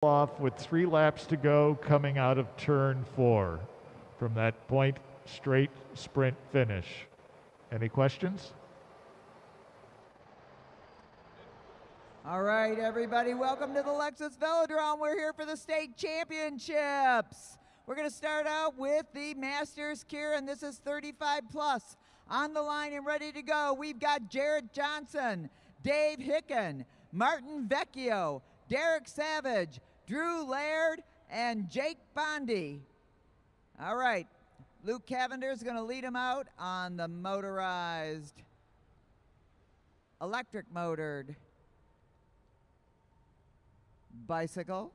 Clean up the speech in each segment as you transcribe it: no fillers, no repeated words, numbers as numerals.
off with 3 laps to go coming out of turn 4 from that point straight sprint finish. Any questions? All right, everybody, welcome to the Lexus Velodrome. We're here for the state championships. We're going to start out with the Masters Kieran. This is 35 plus. On the line and ready to go, we've got Jarrett Johnson, Dave Hicken, Martin Vecchio, Derek Savage, Drew Laird, and Jake Bondi. All right, Luke Cavender is going to lead them out on the motorized, electric motored bicycle.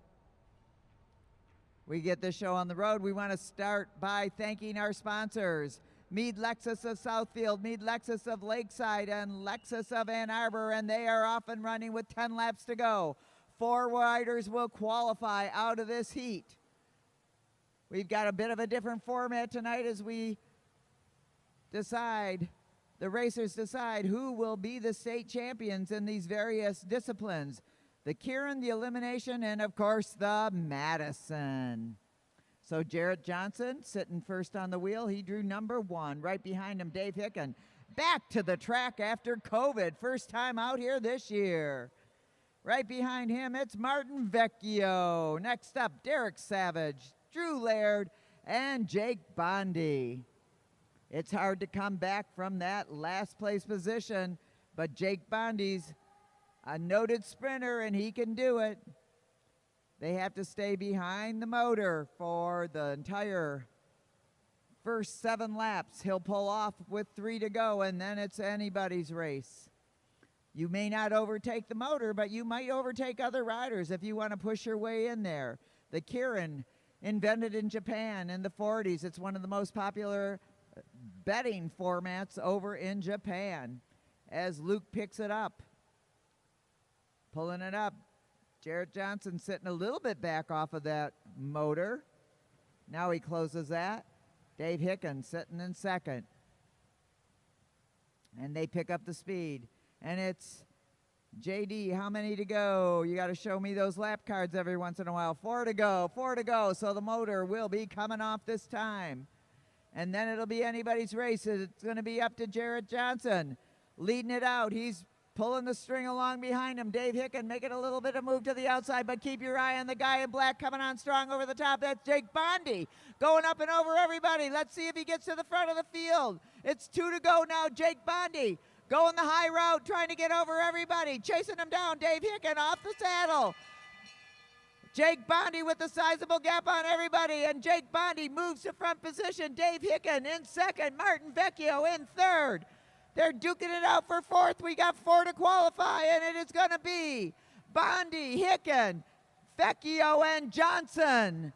We get this show on the road. We want to start by thanking our sponsors, Meade Lexus of Southfield, Meade Lexus of Lakeside, and Lexus of Ann Arbor, and they are off and running with 10 laps to go. 4 riders will qualify out of this heat. We've got a bit of a different format tonight as we decide, the racers decide who will be the state champions in these various disciplines. The Kieran, the Elimination, and of course the Madison. So Jarrett Johnson sitting first on the wheel. He drew number 1. Right behind him, Dave Hicken. Back to the track after COVID. First time out here this year. Right behind him, it's Martin Vecchio. Next up, Derek Savage, Drew Laird, and Jake Bondi. It's hard to come back from that last place position, but Jake Bondi's a noted sprinter, and he can do it. They have to stay behind the motor for the entire first 7 laps. He'll pull off with 3 to go, and then it's anybody's race. You may not overtake the motor, but you might overtake other riders if you want to push your way in there. The Kieran, invented in Japan in the 40s. It's one of the most popular betting formats over in Japan. As Luke picks it up, pulling it up, Jarrett Johnson sitting a little bit back off of that motor. Now he closes that. Dave Hicken sitting in second. And they pick up the speed. And it's JD, how many to go? You got to show me those lap cards every once in a while. 4 to go, 4 to go. So the motor will be coming off this time. And then it'll be anybody's race. It's going to be up to Jarrett Johnson leading it out. He's pulling the string along behind him. Dave Hicken making a little bit of move to the outside, but keep your eye on the guy in black coming on strong over the top. That's Jake Bondi going up and over everybody. Let's see if he gets to the front of the field. It's 2 to go now. Jake Bondi going the high route, trying to get over everybody. Chasing him down, Dave Hicken off the saddle. Jake Bondi with a sizable gap on everybody, and Jake Bondi moves to front position. Dave Hicken in second, Martin Vecchio in third. They're duking it out for 4th. We got 4 to qualify, and it is going to be Bondi, Hicken, Vecchio, and Johnson.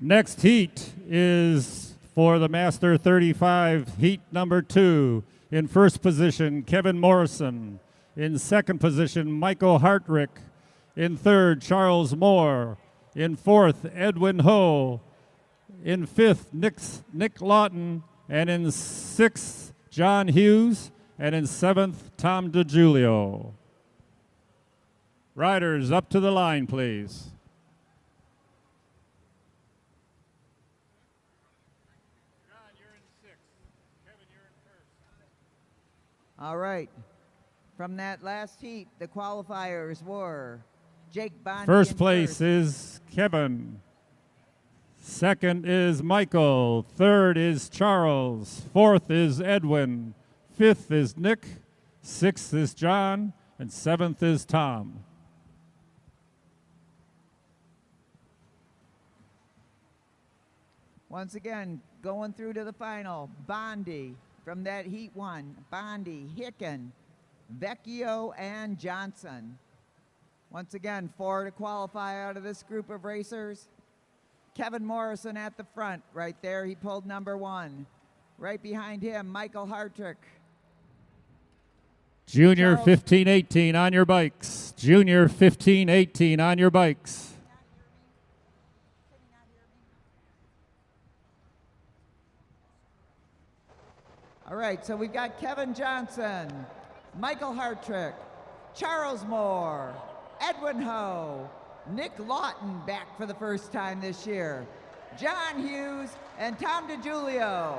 Next heat is for the Master 35, heat number 2. In first position, Kevin Morrison. In second position, Michael Hartrick. In third, Charles Moore. In fourth, Edwin Ho. In fifth, Nick Lawton. And in sixth, John Hughes. And in seventh, Tom DiGiulio. Riders, up to the line, please. All right. From that last heat, the qualifiers were Jake Bondi. First place is Kevin. Second is Michael. Third is Charles. Fourth is Edwin. Fifth is Nick. Sixth is John. And seventh is Tom. Once again, going through to the final, Bondi. From that heat 1, Bondi, Hicken, Vecchio, and Johnson. Once again, 4 to qualify out of this group of racers. Kevin Morrison at the front, right there. He pulled number 1. Right behind him, Michael Hartrick. Junior 15-18 on your bikes. Junior 15-18 on your bikes. All right, so we've got Kevin Johnson Michael Hartrick, Charles Moore, Edwin Ho, Nick Lawton back for the first time this year, John Hughes, and Tom DiGiulio.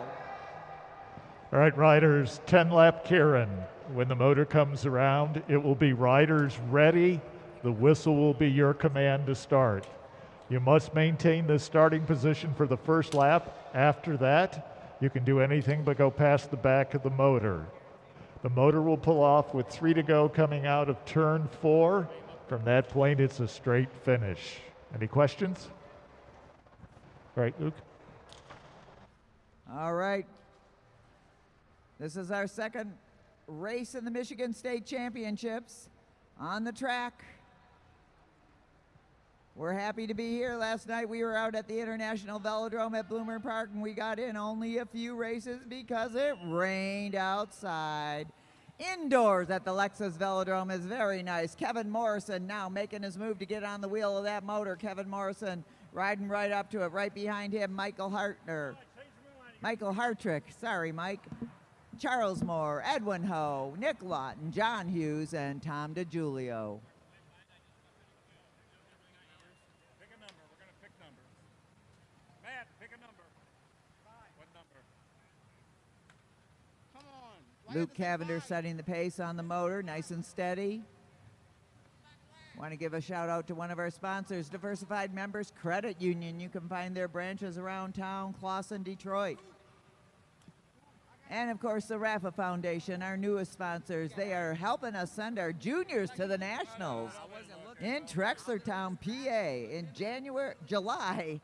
All right, riders, 10-lap Kieran. When the motor comes around, it will be riders ready. The whistle will be your command to start. You must maintain the starting position for the first lap. After that, you can do anything but go past the back of the motor. The motor will pull off with 3 to go coming out of turn 4. From that point, it's a straight finish. Any questions? All right, Luke. All right. This is our second race in the Michigan State Championships on the track. We're happy to be here. Last night we were out at the International Velodrome at Bloomer Park, and we got in only a few races because it rained outside. Indoors at the Lexus Velodrome is very nice. Kevin Morrison now making his move to get on the wheel of that motor. Kevin Morrison riding right up to it. Right behind him, Michael Hartrick. Sorry, Mike. Charles Moore, Edwin Ho, Nick Lawton, John Hughes, and Tom DiGiulio. Pick a number. We're going to pick numbers. Matt, pick a number. 5. What number? Come on. Luke Cavender setting the pace on the motor, nice and steady. Want to give a shout out to one of our sponsors, Diversified Members Credit Union. You can find their branches around town, Clawson, Detroit. And of course, the Rafa Foundation, our newest sponsors. They are helping us send our juniors to the Nationals in Trexlertown, PA in July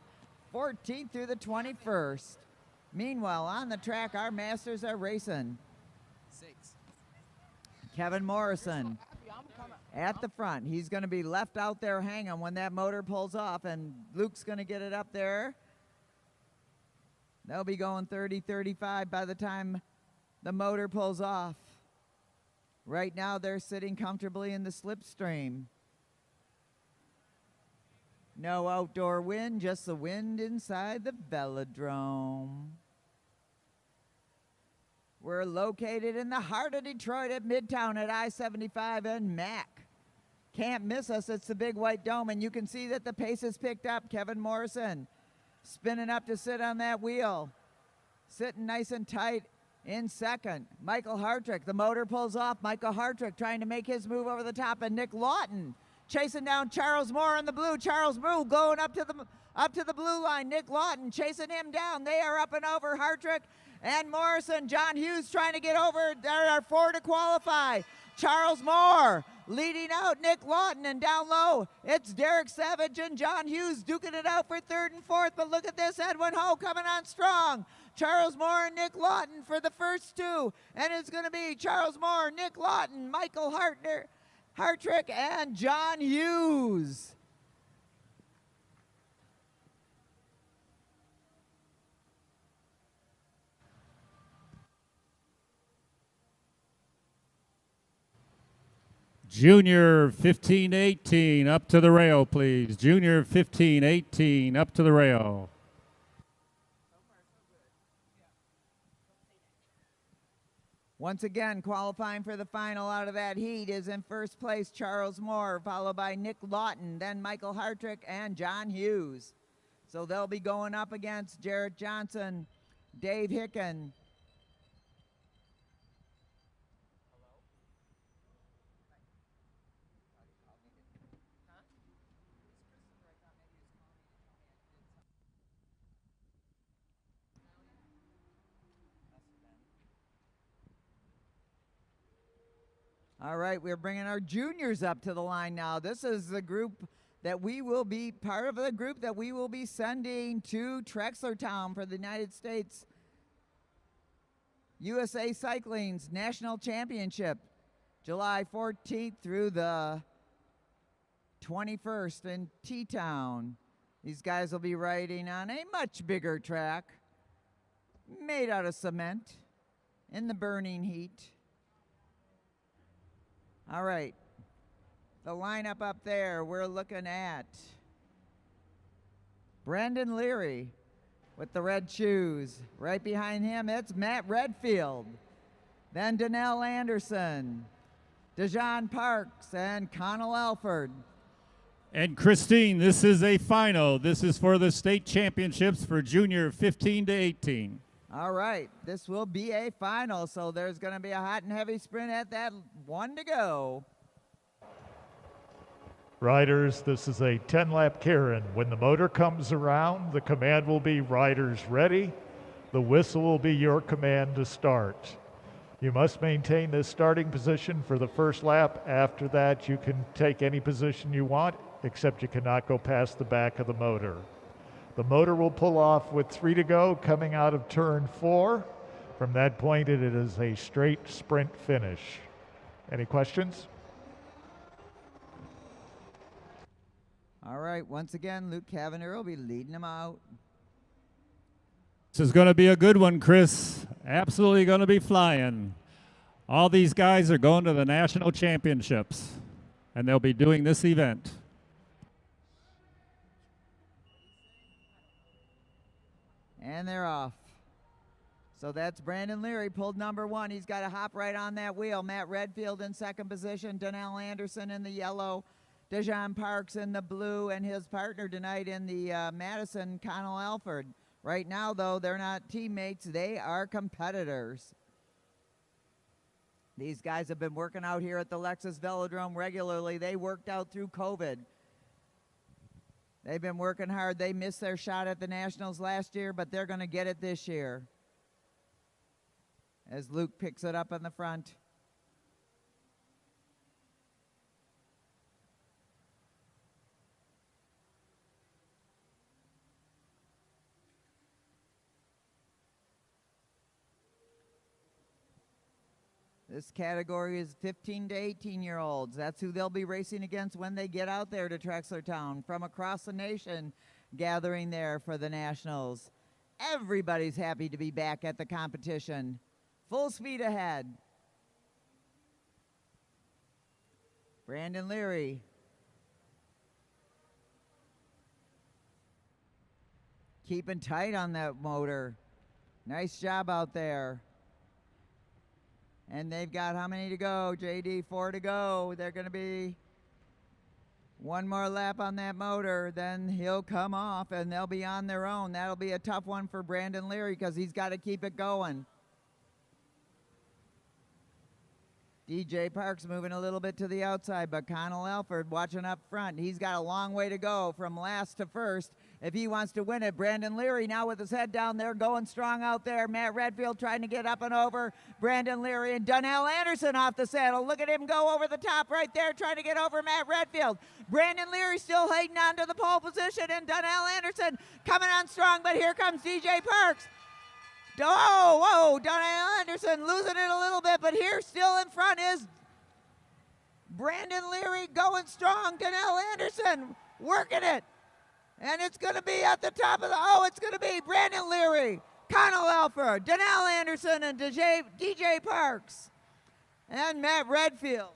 14th through the 21st. Meanwhile, on the track, our masters are racing. Kevin Morrison at the front. He's going to be left out there hanging when that motor pulls off, and Luke's going to get it up there. They'll be going 30, 35 by the time the motor pulls off. Right now, they're sitting comfortably in the slipstream. No outdoor wind, just the wind inside the velodrome. We're located in the heart of Detroit at Midtown at I-75 and Mac. Can't miss us, it's the big white dome, and you can see that the pace is picked up. Kevin Morrison spinning up to sit on that wheel. Sitting nice and tight in second. Michael Hartrick, the motor pulls off. Michael Hartrick trying to make his move over the top, and Nick Lawton chasing down Charles Moore in the blue. Charles Moore going up to the blue line. Nick Lawton chasing him down. They are up and over. Hartrick and Morrison. John Hughes trying to get over. There are 4 to qualify. Charles Moore leading out Nick Lawton, and down low, it's Derek Savage and John Hughes duking it out for 3rd and 4th. But look at this, Edwin Ho coming on strong. Charles Moore and Nick Lawton for the first 2. And it's going to be Charles Moore, Nick Lawton, Michael Hartrick, and John Hughes. Junior 15-18, up to the rail, please. Junior 15-18, up to the rail. Once again, qualifying for the final out of that heat is in first place Charles Moore, followed by Nick Lawton, then Michael Hartrick and John Hughes. So they'll be going up against Jarrett Johnson, Dave Hicken, All right, we're bringing our juniors up to the line now. This is the group that we will be part of the group that we will be sending to Trexlertown for the United States USA Cycling's National Championship, July 14th through the 21st in T-Town. These guys will be riding on a much bigger track made out of cement in the burning heat. All right, the lineup up there, we're looking at Brandon Leary with the red shoes. Right behind him, it's Matt Redfield. Then Donnell Anderson, DeJean Parks, and Connell Alford. And Christine, this is a final. This is for the state championships for junior 15 to 18. All right, this will be a final, so there's going to be a hot and heavy sprint at that 1 to go. Riders, this is a 10-lap Karen. When the motor comes around, the command will be riders ready. The whistle will be your command to start. You must maintain this starting position for the first lap. After that, you can take any position you want, except you cannot go past the back of the motor. The motor will pull off with 3 to go coming out of turn 4. From that point, it is a straight sprint finish. Any questions? All right, once again, Luke Cavender will be leading them out. This is going to be a good one, Chris. Absolutely going to be flying. All these guys are going to the national championships, and they'll be doing this event. And they're off. So that's Brandon Leary, pulled number 1. He's got to hop right on that wheel. Matt Redfield in second position, Donnell Anderson in the yellow, DeJean Parks in the blue, and his partner tonight in the Madison, Connell Alford. Right now, though, they're not teammates. They are competitors. These guys have been working out here at the Lexus Velodrome regularly. They worked out through COVID. They've been working hard. They missed their shot at the Nationals last year, but they're going to get it this year. As Luke picks it up in the front. This category is 15 to 18-year-olds. That's who they'll be racing against when they get out there to Trexlertown from across the nation, gathering there for the Nationals. Everybody's happy to be back at the competition. Full speed ahead. Brandon Leary. Keeping tight on that motor. Nice job out there. And they've got how many to go, JD? 4 to go. They're going to be one more lap on that motor, then he'll come off, and they'll be on their own. That'll be a tough one for Brandon Leary because he's got to keep it going. DJ Parks moving a little bit to the outside, but Connell Alford watching up front. He's got a long way to go from last to first if he wants to win it. Brandon Leary now with his head down there, going strong out there. Matt Redfield trying to get up and over Brandon Leary, and Donnell Anderson off the saddle. Look at him go over the top right there, trying to get over Matt Redfield. Brandon Leary still holding on to the pole position, and Donnell Anderson coming on strong, but here comes DJ Parks. Whoa, Donnell Anderson losing it a little bit, but here still in front is Brandon Leary going strong. Donnell Anderson working it. And it's going to be at the top of the, it's going to be Brandon Leary, Connell Alford, Donnell Anderson, and DJ Parks, and Matt Redfield.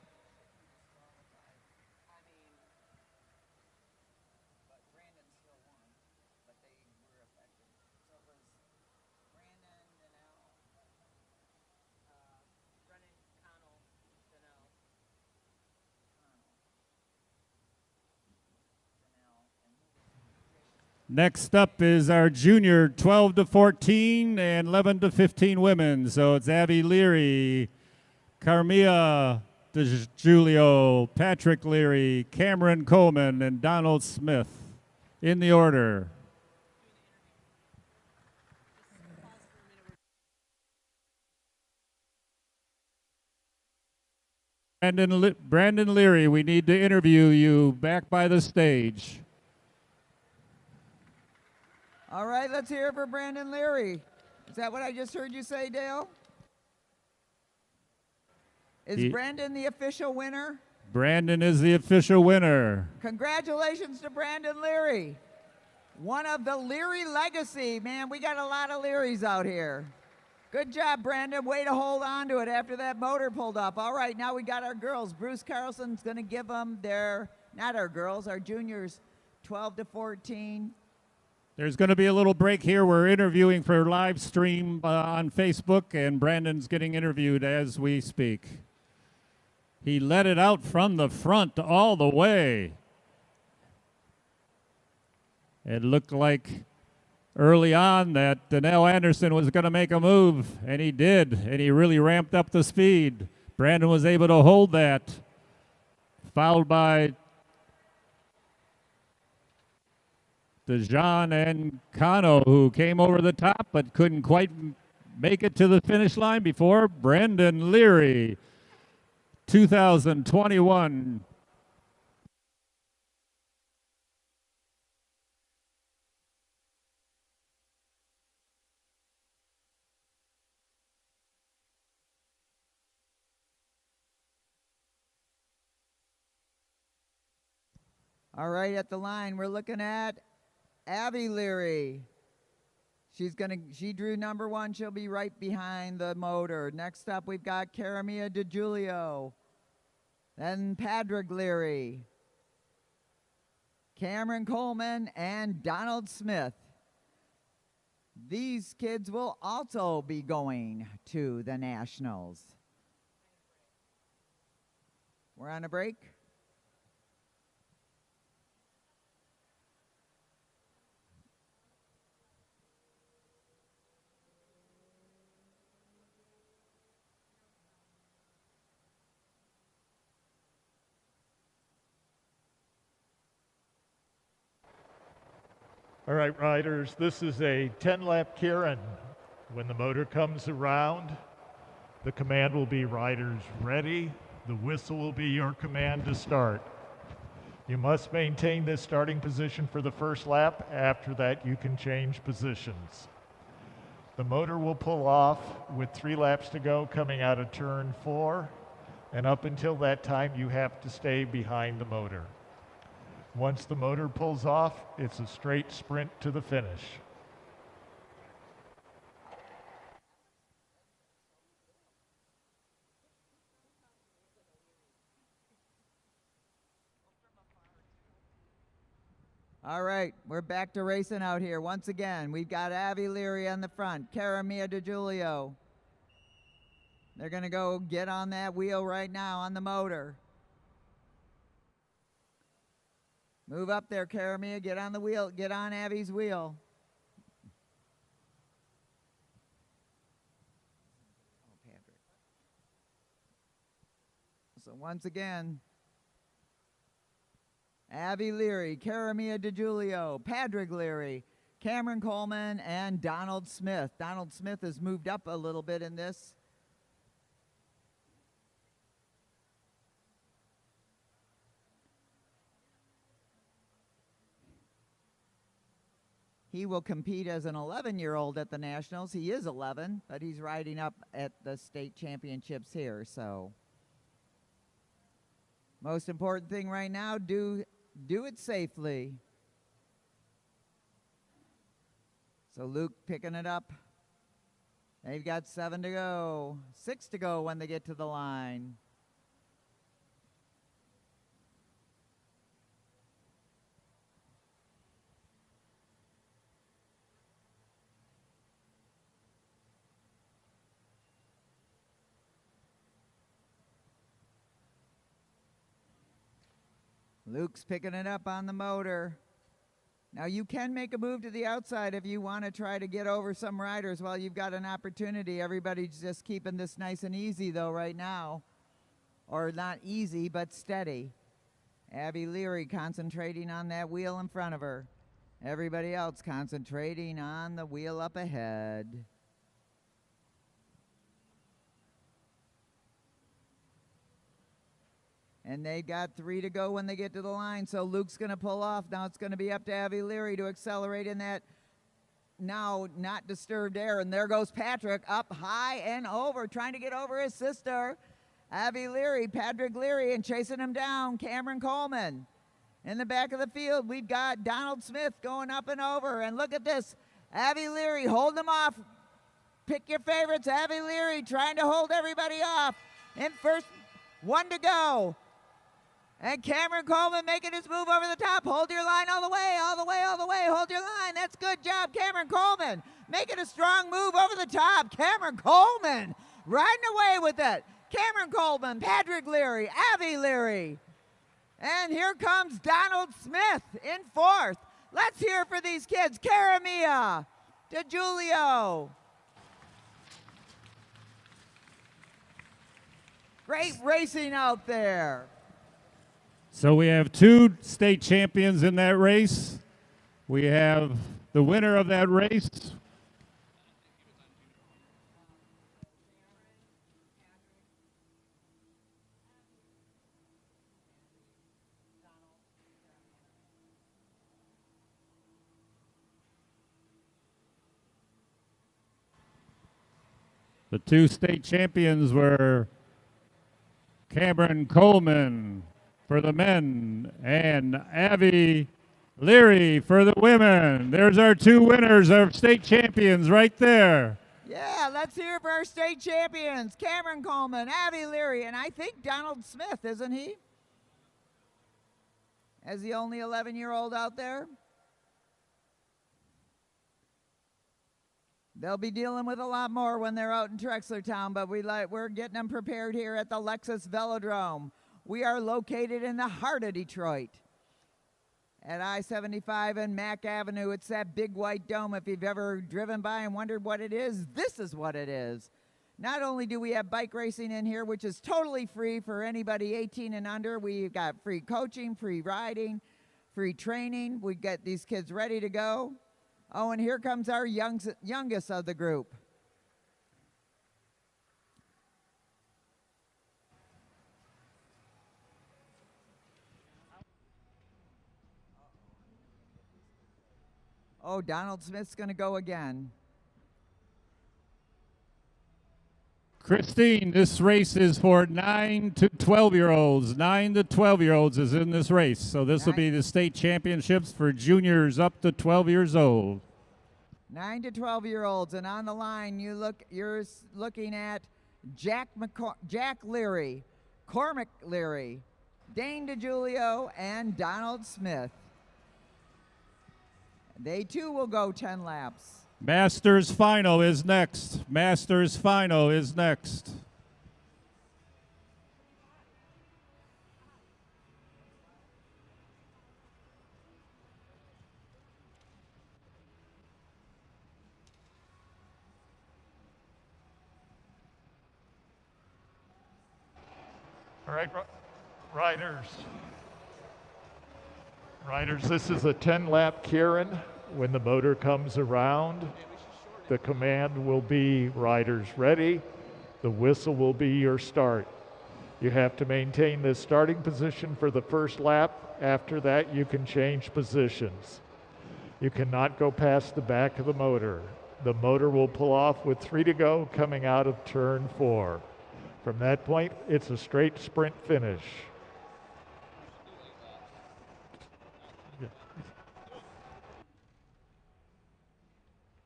Next up is our junior 12 to 14 and 11 to 15 women. So it's Abby Leary, Carmia DeJulio, Patrick Leary, Cameron Coleman, and Donald Smith in the order. Brandon Leary, we need to interview you back by the stage. All right, let's hear it for Brandon Leary. Is that what I just heard you say, Dale? Is Brandon the official winner? Brandon is the official winner. Congratulations to Brandon Leary. One of the Leary legacy. Man, we got a lot of Learys out here. Good job, Brandon. Way to hold on to it after that motor pulled up. All right, now we got our girls. Bruce Carlson's going to give them their, not our girls, our juniors, 12 to 14. There's going to be a little break here. We're interviewing for live stream on Facebook, and Brandon's getting interviewed as we speak. He let it out from the front all the way. It looked like early on that Donnell Anderson was going to make a move, and he did, and he really ramped up the speed. Brandon was able to hold that, fouled by DeJean and Cano, who came over the top but couldn't quite make it to the finish line before Brandon Leary, 2021. All right, at the line, we're looking at Abby Leary. She drew number 1. She'll be right behind the motor. Next up, we've got Caramia DiGiulio. Then Padraig Leary, Cameron Coleman, and Donald Smith. These kids will also be going to the Nationals. We're on a break. All right, riders, this is a 10-lap Kieran. When the motor comes around, the command will be riders ready. The whistle will be your command to start. You must maintain this starting position for the first lap. After that, you can change positions. The motor will pull off with 3 laps to go coming out of turn 4. And up until that time, you have to stay behind the motor. Once the motor pulls off, it's a straight sprint to the finish. All right, we're back to racing out here. Once again, we've got Abby Leary on the front, Caramia DiGiulio. They're going to go get on that wheel right now on the motor. Move up there, Caramia. Get on the wheel. Get on Abby's wheel. So once again, Abby Leary, Caramia DiGiulio, Padraig Leary, Cameron Coleman, and Donald Smith. Donald Smith has moved up a little bit in this. He will compete as an 11-year-old at the Nationals. He is 11, but he's riding up at the state championships here. So most important thing right now, do it safely. So Luke picking it up. They've got 7 to go, 6 to go when they get to the line. Luke's picking it up on the motor. Now you can make a move to the outside if you want to try to get over some riders while you've got an opportunity. Everybody's just keeping this nice and easy though right now. Or not easy, but steady. Abby Leary concentrating on that wheel in front of her. Everybody else concentrating on the wheel up ahead. And they got 3 to go when they get to the line, so Luke's going to pull off. Now it's going to be up to Abby Leary to accelerate in that now not disturbed air. And there goes Patrick up high and over, trying to get over his sister. Abby Leary, Padraig Leary, and chasing him down, Cameron Coleman. In the back of the field, we've got Donald Smith going up and over. And look at this, Abby Leary holding them off. Pick your favorites, Abby Leary trying to hold everybody off. In first, 1 to go. And Cameron Coleman making his move over the top. Hold your line all the way, all the way, all the way. Hold your line. That's good job, Cameron Coleman. Making a strong move over the top. Cameron Coleman riding away with it. Cameron Coleman, Patrick Leary, Avi Leary. And here comes Donald Smith in fourth. Let's hear for these kids. Karamia, DeJulio. Great racing out there. So we have 2 state champions in that race. We have the winner of that race. The 2 state champions were Cameron Coleman for the men and Avi Leary for the women. There's our 2 winners of state champions right there. Yeah, let's hear for our state champions. Cameron Coleman, Avi Leary, and I think Donald Smith, isn't he? As the only 11-year-old out there. They'll be dealing with a lot more when they're out in Trexlertown, but we're getting them prepared here at the Lexus Velodrome. We are located in the heart of Detroit at I-75 and Mack Avenue. It's that big white dome. If you've ever driven by and wondered what it is, this is what it is. Not only do we have bike racing in here, which is totally free for anybody 18 and under, we've got free coaching, free riding, free training. We get these kids ready to go. Oh, and here comes our youngest of the group. Oh, Donald Smith's going to go again. Christine, this race is for 9 to 12-year-olds. 9 to 12-year-olds is in this race. So this will be the state championships for juniors up to 12 years old. 9 to 12-year-olds, and on the line you're looking at Jack Leary, Cormac Leary, Dane DeJulio, and Donald Smith. They too will go 10 laps. Masters final is next. Masters final is next. All right, riders. Riders, this is a 10-lap Kieran. When the motor comes around, the command will be riders ready. The whistle will be your start. You have to maintain this starting position for the first lap. After that, you can change positions. You cannot go past the back of the motor. The motor will pull off with 3 to go coming out of turn 4. From that point, it's a straight sprint finish.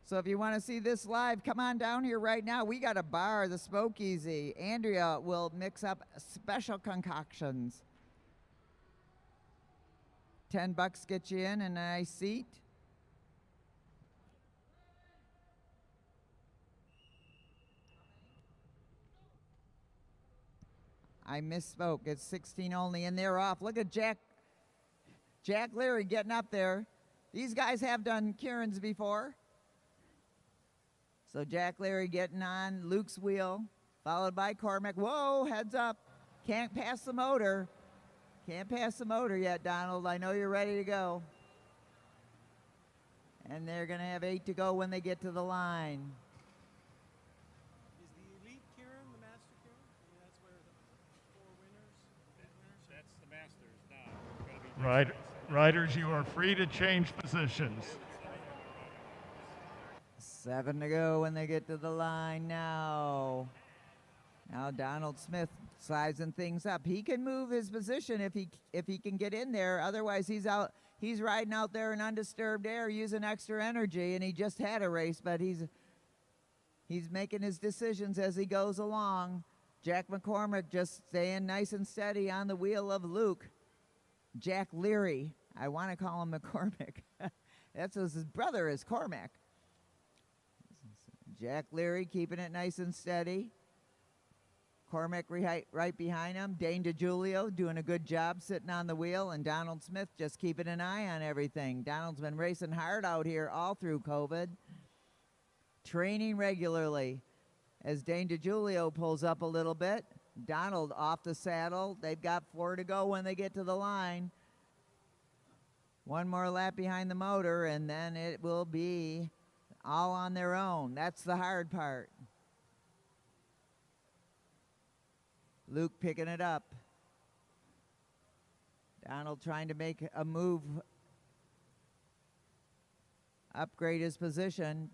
So if you want to see this live, come on down here right now. We got a bar, the Smoke Easy. Andrea will mix up special concoctions. $10 gets you in and a nice seat. I misspoke. It's 16 only, and they're off. Look at Jack Leary getting up there. These guys have done Kieran's before. So Jack Leary getting on Luke's wheel, followed by Cormac. Whoa, heads up. Can't pass the motor. Can't pass the motor yet, Donald. I know you're ready to go. And they're going to have 8 to go when they get to the line. Is the elite Kieran the master Kieran? I mean, that's where the 4 winners. That's the Masters now. Riders, you are free to change positions. 7 to go when they get to the line now. Now Donald Smith sizing things up. He can move his position if he can get in there. Otherwise, he's riding out there in undisturbed air using extra energy, and he just had a race, but he's making his decisions as he goes along. Jack McCormick just staying nice and steady on the wheel of Luke. Jack Leary. I want to call him McCormick. That's what his brother is, Cormac. Jack Leary keeping it nice and steady. Cormac right behind him. Dane DiGiulio doing a good job sitting on the wheel, and Donald Smith just keeping an eye on everything. Donald's been racing hard out here all through COVID, training regularly. As Dane DiGiulio pulls up a little bit, Donald off the saddle. They've got 4 to go when they get to the line. 1 more lap behind the motor, and then it will be all on their own. That's the hard part. Luke picking it up. Donald trying to make a move, upgrade his position,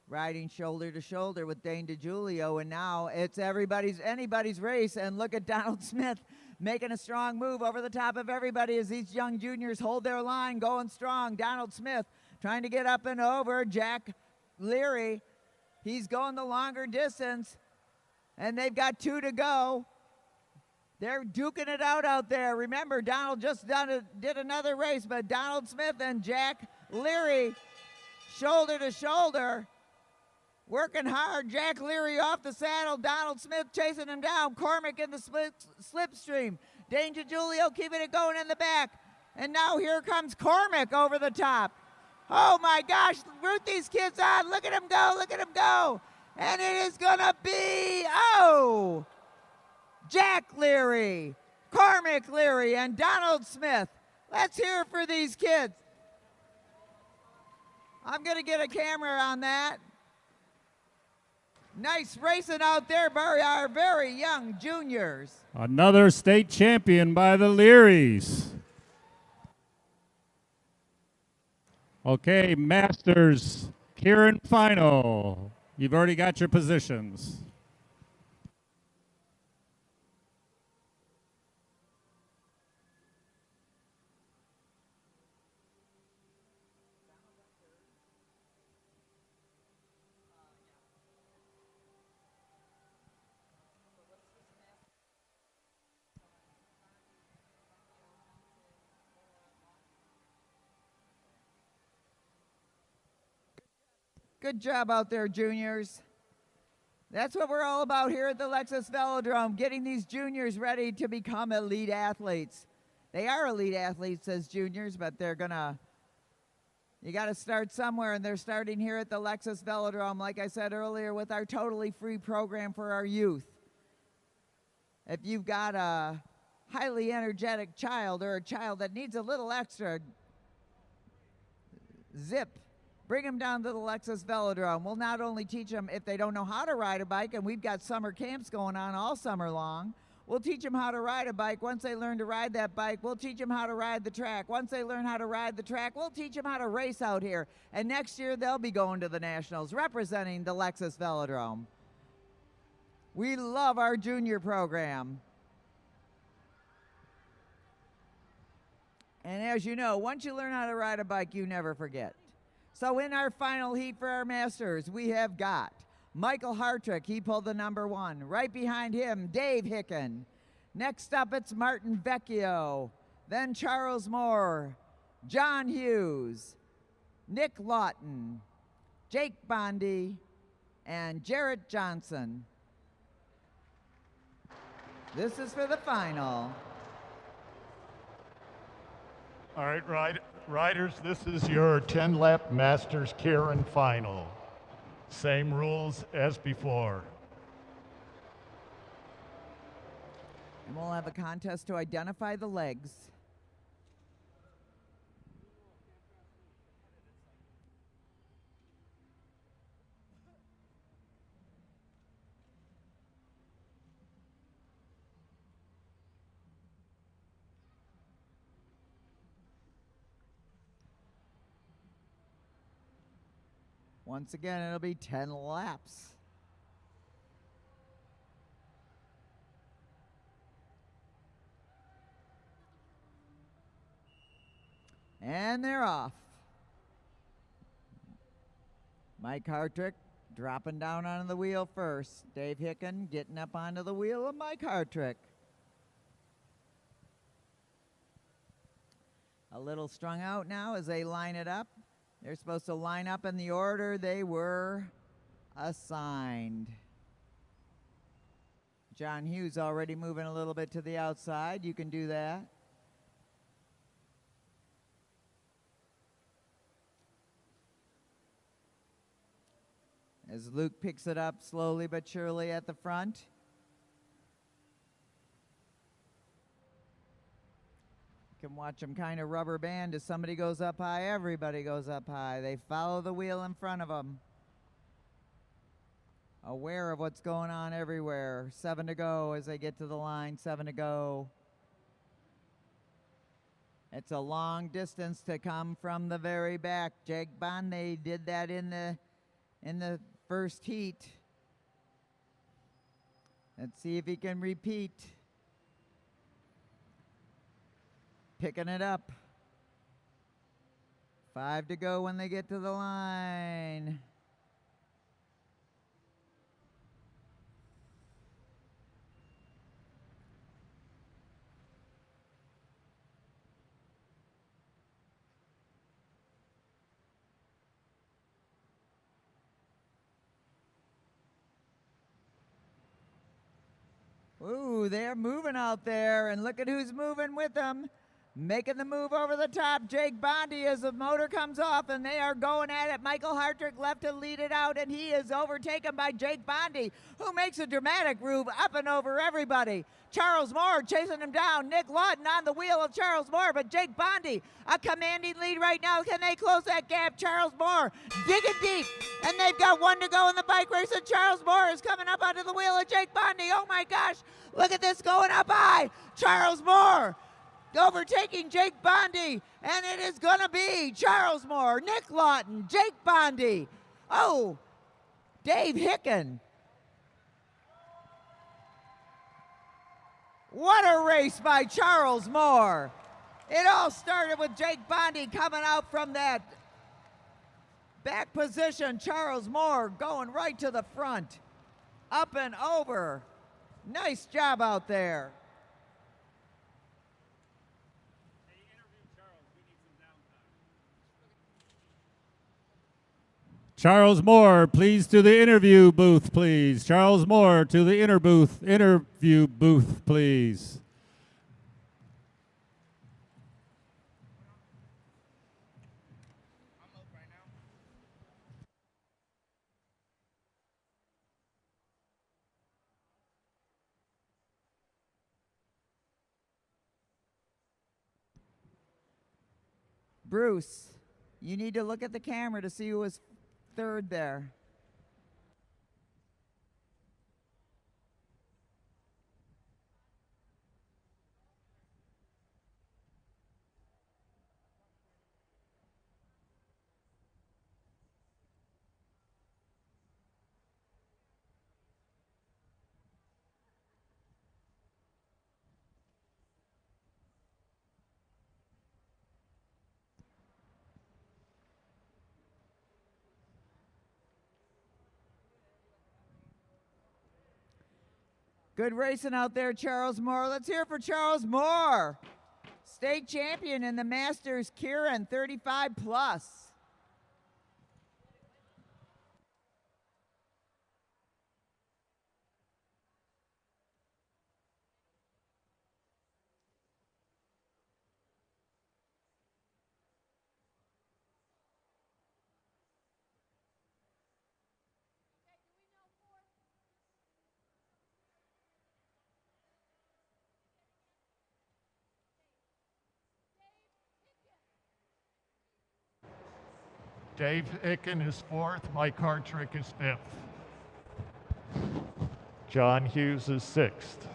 riding shoulder to shoulder with Dane DiGiulio, and now it's anybody's race. And look at Donald Smith making a strong move over the top of everybody as these young juniors hold their line, going strong. Donald Smith trying to get up and over Jack Leary. He's going the longer distance, and they've got 2 to go. They're duking it out there. Remember, Donald just did another race, but Donald Smith and Jack Leary shoulder to shoulder, working hard. Jack Leary off the saddle. Donald Smith chasing him down. Cormac in the slipstream. Dane DiGiulio keeping it going in the back. And now here comes Cormac over the top. Oh my gosh, root these kids on. Look at him go, look at him go. And it is gonna be, Jack Leary, Cormac Leary, and Donald Smith. Let's hear for these kids. I'm gonna get a camera on that. Nice racing out there by our very young juniors. Another state champion by the Learys. Okay, Masters, Kieran final. You've already got your positions. Good job out there, juniors. That's what we're all about here at the Lexus Velodrome, getting these juniors ready to become elite athletes. They are elite athletes as juniors, but you got to start somewhere, and they're starting here at the Lexus Velodrome, like I said earlier, with our totally free program for our youth. If you've got a highly energetic child or a child that needs a little extra zip, bring them down to the Lexus Velodrome. We'll not only teach them if they don't know how to ride a bike, and we've got summer camps going on all summer long, we'll teach them how to ride a bike. Once they learn to ride that bike, we'll teach them how to ride the track. Once they learn how to ride the track, we'll teach them how to race out here. And next year, they'll be going to the Nationals, representing the Lexus Velodrome. We love our junior program. And as you know, once you learn how to ride a bike, you never forget. So in our final heat for our Masters, we have got Michael Hartrick. He pulled the number 1. Right behind him, Dave Hicken. Next up, it's Martin Vecchio. Then Charles Moore, John Hughes, Nick Lawton, Jake Bondi, and Jarrett Johnson. This is for the final. All right, riders, this is your 10-lap Masters Kieran final. Same rules as before. And we'll have a contest to identify the legs. Once again, it'll be 10 laps. And they're off. Mike Hartrick dropping down onto the wheel first. Dave Hicken getting up onto the wheel of Mike Hartrick. A little strung out now as they line it up. They're supposed to line up in the order they were assigned. John Hughes already moving a little bit to the outside. You can do that. As Luke picks it up slowly but surely at the front. You can watch them kind of rubber band. As somebody goes up high, everybody goes up high. They follow the wheel in front of them. Aware of what's going on everywhere. 7 to go as they get to the line. 7 to go. It's a long distance to come from the very back. Jake Bondi did that in the first heat. Let's see if he can repeat. Picking it up. 5 to go when they get to the line. Ooh, they're moving out there, and look at who's moving with them. Making the move over the top, Jake Bondi, as the motor comes off, and they are going at it. Michael Hartrick left to lead it out, and he is overtaken by Jake Bondi, who makes a dramatic move up and over everybody. Charles Moore chasing him down. Nick Lawton on the wheel of Charles Moore, but Jake Bondi, a commanding lead right now. Can they close that gap? Charles Moore digging deep, and they've got 1 to go in the bike race, and Charles Moore is coming up onto the wheel of Jake Bondi. Oh my gosh, look at this going up high. Charles Moore overtaking Jake Bondi, and it is going to be Charles Moore, Nick Lawton, Jake Bondi. Oh, Dave Hicken. What a race by Charles Moore. It all started with Jake Bondi coming out from that back position. Charles Moore going right to the front, up and over. Nice job out there. Charles Moore, please, to the interview booth, please. Charles Moore, to the interview booth, please. Bruce, you need to look at the camera to see who was third there. Good racing out there, Charles Moore. Let's hear it for Charles Moore. State champion in the Masters Kieran 35 plus. Dave Hicken is fourth. Mike Hartrick is fifth. John Hughes is sixth.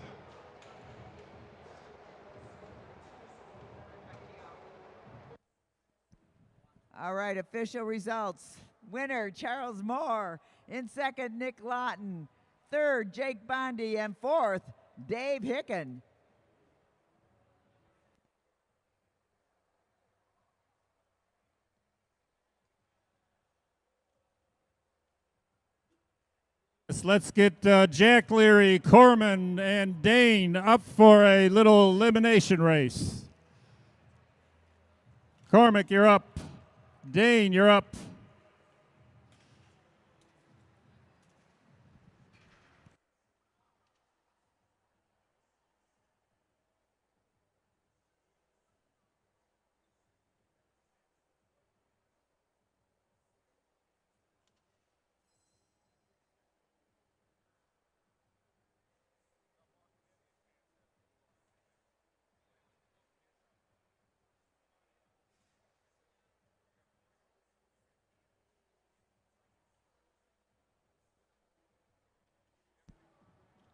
All right, official results. Winner, Charles Moore. In second, Nick Lawton. Third, Jake Bondi. And fourth, Dave Hicken. Let's get Jack Leary, Corman, and Dane up for a little elimination race. Cormac, you're up. Dane, you're up.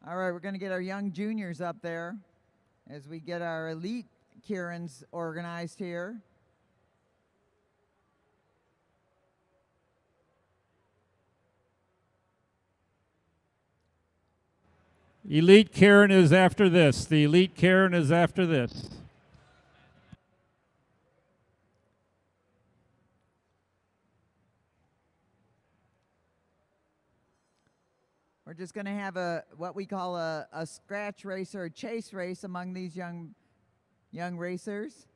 All right, we're going to get our young juniors up there as we get our elite Kierans organized here. Elite Kieran is after this. The Elite Kieran is after this. We're just going to have what we call a scratch race or a chase race among these young racers.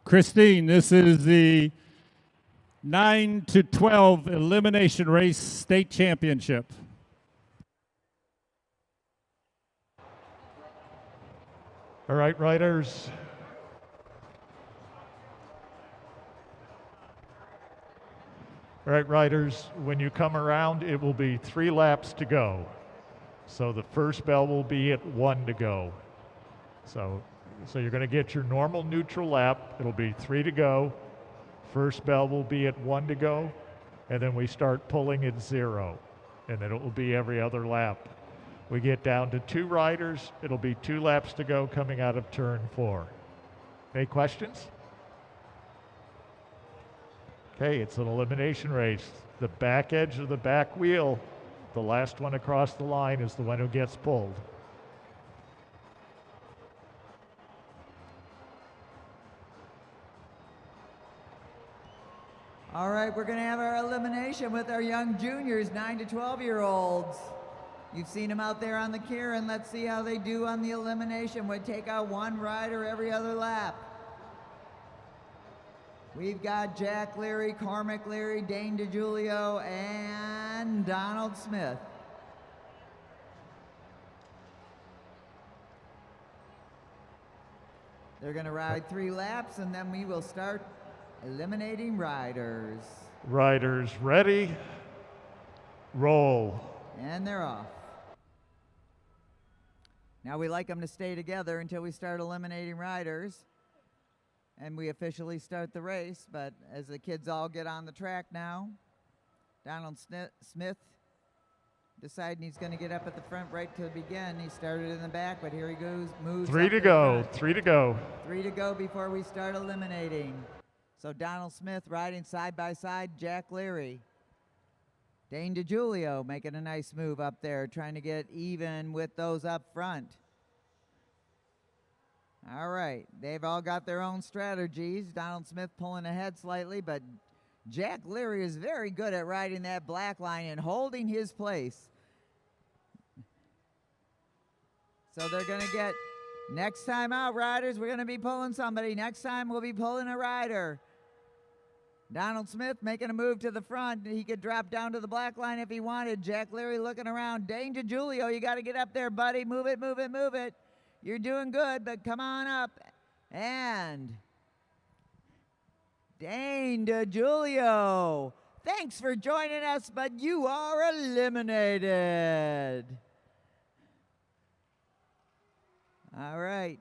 Christine, this is the 9 to 12 elimination race state championship. All right, riders. All right, riders, when you come around, it will be 3 laps to go. So the first bell will be at 1 to go. So you're going to get your normal neutral lap. It'll be 3 to go. First bell will be at 1 to go. And then we start pulling at 0. And then it will be every other lap. We get down to 2 riders. It'll be 2 laps to go coming out of turn 4. Any questions? Okay, it's an elimination race. The back edge of the back wheel, the last one across the line is the one who gets pulled. All right, we're going to have our elimination with our young juniors, 9 to 12-year-olds. You've seen them out there on the Kieran. Let's see how they do on the elimination. We take out 1 rider every other lap. We've got Jack Leary, Cormac Leary, Dane DeGiulio, and Donald Smith. They're going to ride 3 laps, and then we will start eliminating riders. Riders ready, roll. And they're off. Now we like them to stay together until we start eliminating riders. And we officially start the race, but as the kids all get on the track now, Donald Smith deciding he's going to get up at the front right to begin. He started in the back, but here he goes, moves 3 up to the go, front. 3 to go. 3 to go before we start eliminating. So Donald Smith riding side by side, Jack Leary. Dane DeGiulio making a nice move up there, trying to get even with those up front. All right, they've all got their own strategies. Donald Smith pulling ahead slightly, but Jack Leary is very good at riding that black line and holding his place. So they're going to get, next time out, riders, we're going to be pulling somebody. Next time we'll be pulling a rider. Donald Smith making a move to the front. He could drop down to the black line if he wanted. Jack Leary looking around. Dane DeGiulio, you got to get up there, buddy. Move it, move it, move it. You're doing good, but come on up. And Dane DeGiulio, thanks for joining us, but you are eliminated. All right.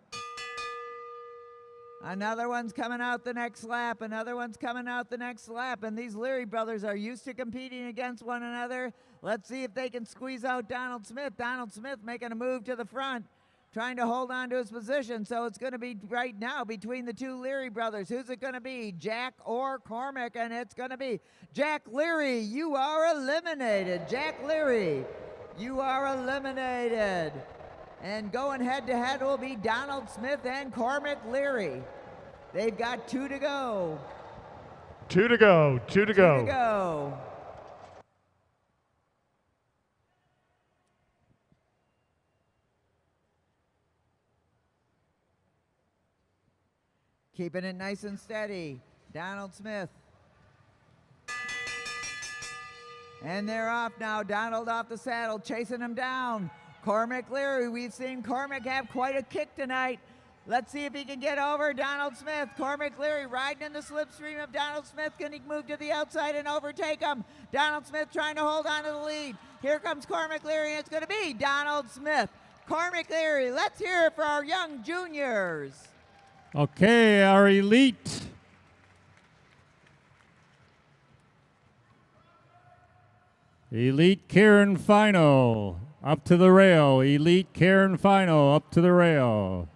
Another one's coming out the next lap. Another one's coming out the next lap. And these Leary brothers are used to competing against one another. Let's see if they can squeeze out Donald Smith. Donald Smith making a move to the front, trying to hold on to his position. So it's going to be right now between the two Leary brothers. Who's it going to be, Jack or Cormac? And it's going to be Jack Leary. You are eliminated. Jack Leary, you are eliminated. And going head-to-head will be Donald Smith and Cormac Leary. They've got 2 to go. 2 to go, 2 to go. 2 to go. Keeping it nice and steady. Donald Smith. And they're off now. Donald off the saddle, chasing him down. Cormac Leary, we've seen Cormac have quite a kick tonight. Let's see if he can get over Donald Smith. Cormac Leary riding in the slipstream of Donald Smith. Can he move to the outside and overtake him? Donald Smith trying to hold on to the lead. Here comes Cormac Leary, and it's going to be Donald Smith. Cormac Leary, let's hear it for our young juniors. Okay, our elite. Elite Kieran Final. Up to the rail. Elite Kieran Final up to the rail.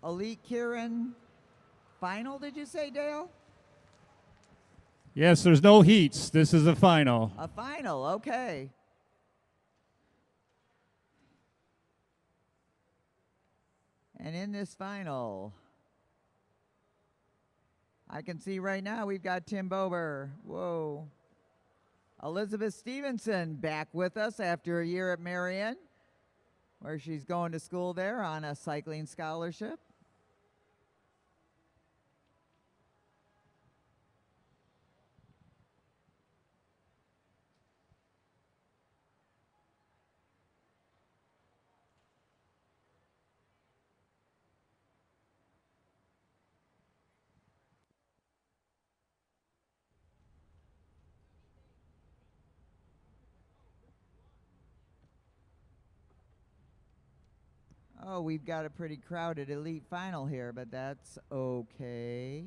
Elite Kieran Final, did you say, Dale? Yes, there's no heats. This is a final. A final, okay. And in this final, I can see right now we've got Tim Bober. Whoa. Elizabeth Stevenson back with us after a year at Marion, where she's going to school there on a cycling scholarship. Oh, we've got a pretty crowded elite final here, but that's okay.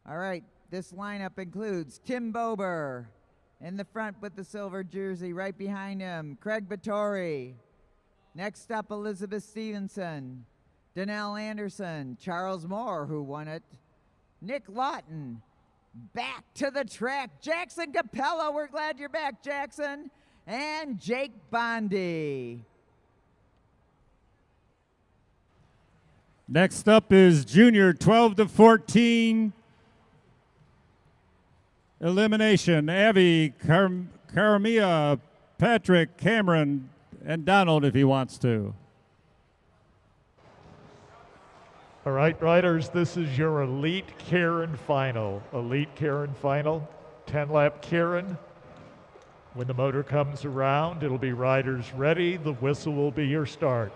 All right, this lineup includes Tim Bober in the front with the silver jersey. Right behind him, Craig Vittori. Next up, Elizabeth Stevenson. Danelle Anderson, Charles Moore, who won it, Nick Lawton, back to the track, Jackson Capello, we're glad you're back, Jackson, and Jake Bondi. Next up is junior 12 to 14 elimination. Abby, Karamia, Patrick, Cameron, and Donald if he wants to. All right, riders, this is your Elite Kieran Final. Elite Kieran Final, 10-lap Kieran. When the motor comes around, it'll be riders ready. The whistle will be your start.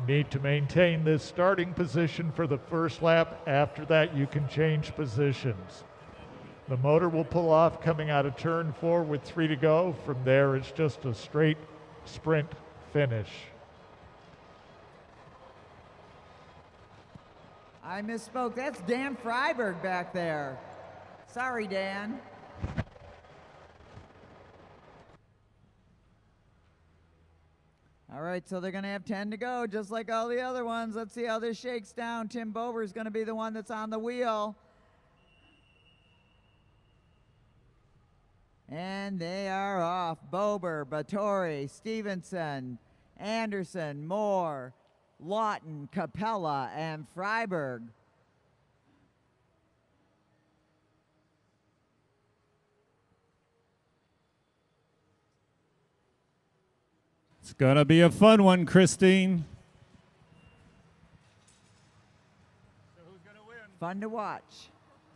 Need to maintain this starting position for the first lap. After that, you can change positions. The motor will pull off coming out of turn 4 with 3 to go. From there, it's just a straight sprint finish. I misspoke. That's Dan Freiberg back there. Sorry, Dan. right, so they're going to have 10 to go, just like all the other ones. Let's see how this shakes down. Tim Bover is going to be the one that's on the wheel. And they are off. Bober, Batory, Stevenson, Anderson, Moore, Lawton, Capella, and Freiberg. It's going to be a fun one, Christine. So who's going to win? Fun to watch.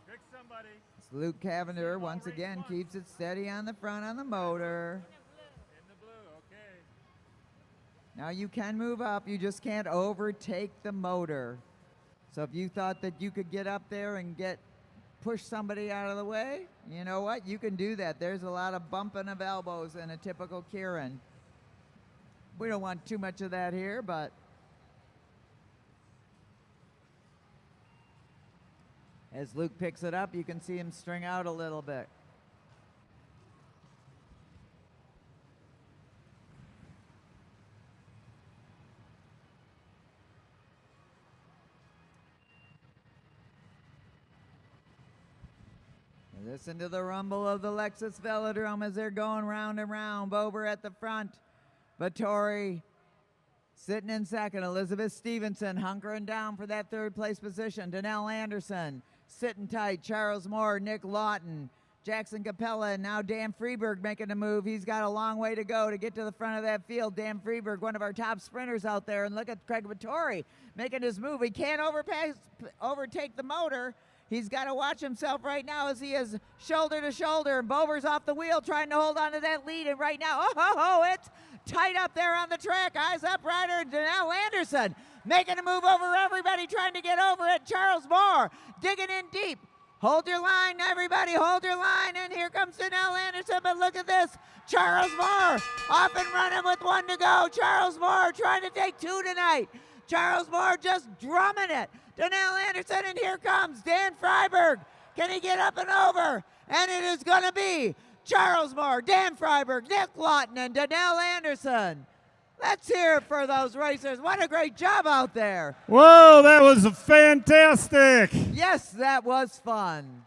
Pick somebody. Luke Cavender once again keeps it steady on the front on the motor. In the blue, okay. Now you can move up, you just can't overtake the motor. So if you thought that you could get up there and push somebody out of the way, you know what? You can do that. There's a lot of bumping of elbows in a typical Kieran. We don't want too much of that here, but as Luke picks it up, you can see him string out a little bit. And listen to the rumble of the Lexus Velodrome as they're going round and round. Bober at the front. Batory sitting in second. Elizabeth Stevenson hunkering down for that third place position. Donnell Anderson sitting tight. Charles Moore, Nick Lawton, Jackson Capella, and now Dan Freeberg making a move. He's got a long way to go to get to the front of that field. Dan Freeberg, one of our top sprinters out there. And look at Craig Batory making his move. He can't overtake the motor. He's got to watch himself right now as he is shoulder to shoulder. And Bover's off the wheel trying to hold on to that lead. And right now, it's tight up there on the track. Eyes up, rider Donnell Anderson making a move over everybody, trying to get over it. Charles Moore digging in deep. Hold your line, everybody, hold your line. And here comes Donnell Anderson, but look at this. Charles Moore off and running with one to go. Charles Moore trying to take two tonight. Charles Moore just drumming it. Donnell Anderson, and here comes Dan Freiberg. Can he get up and over? And it is going to be Charles Moore, Dan Freiberg, Nick Lawton, and Donnell Anderson. Let's hear it for those racers. What a great job out there. Whoa, that was fantastic. Yes, that was fun.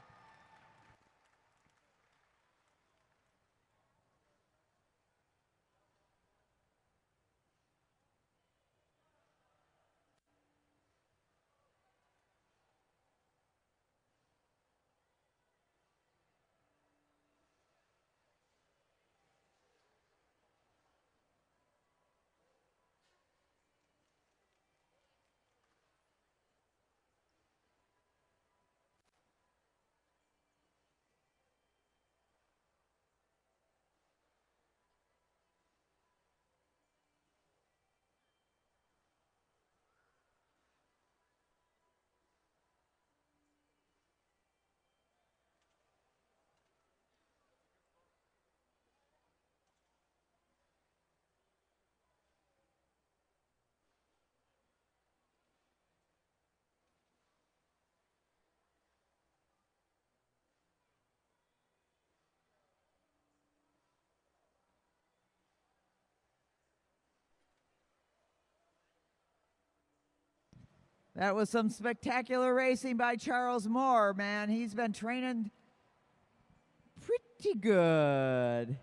That was some spectacular racing by Charles Moore, man. He's been training pretty good.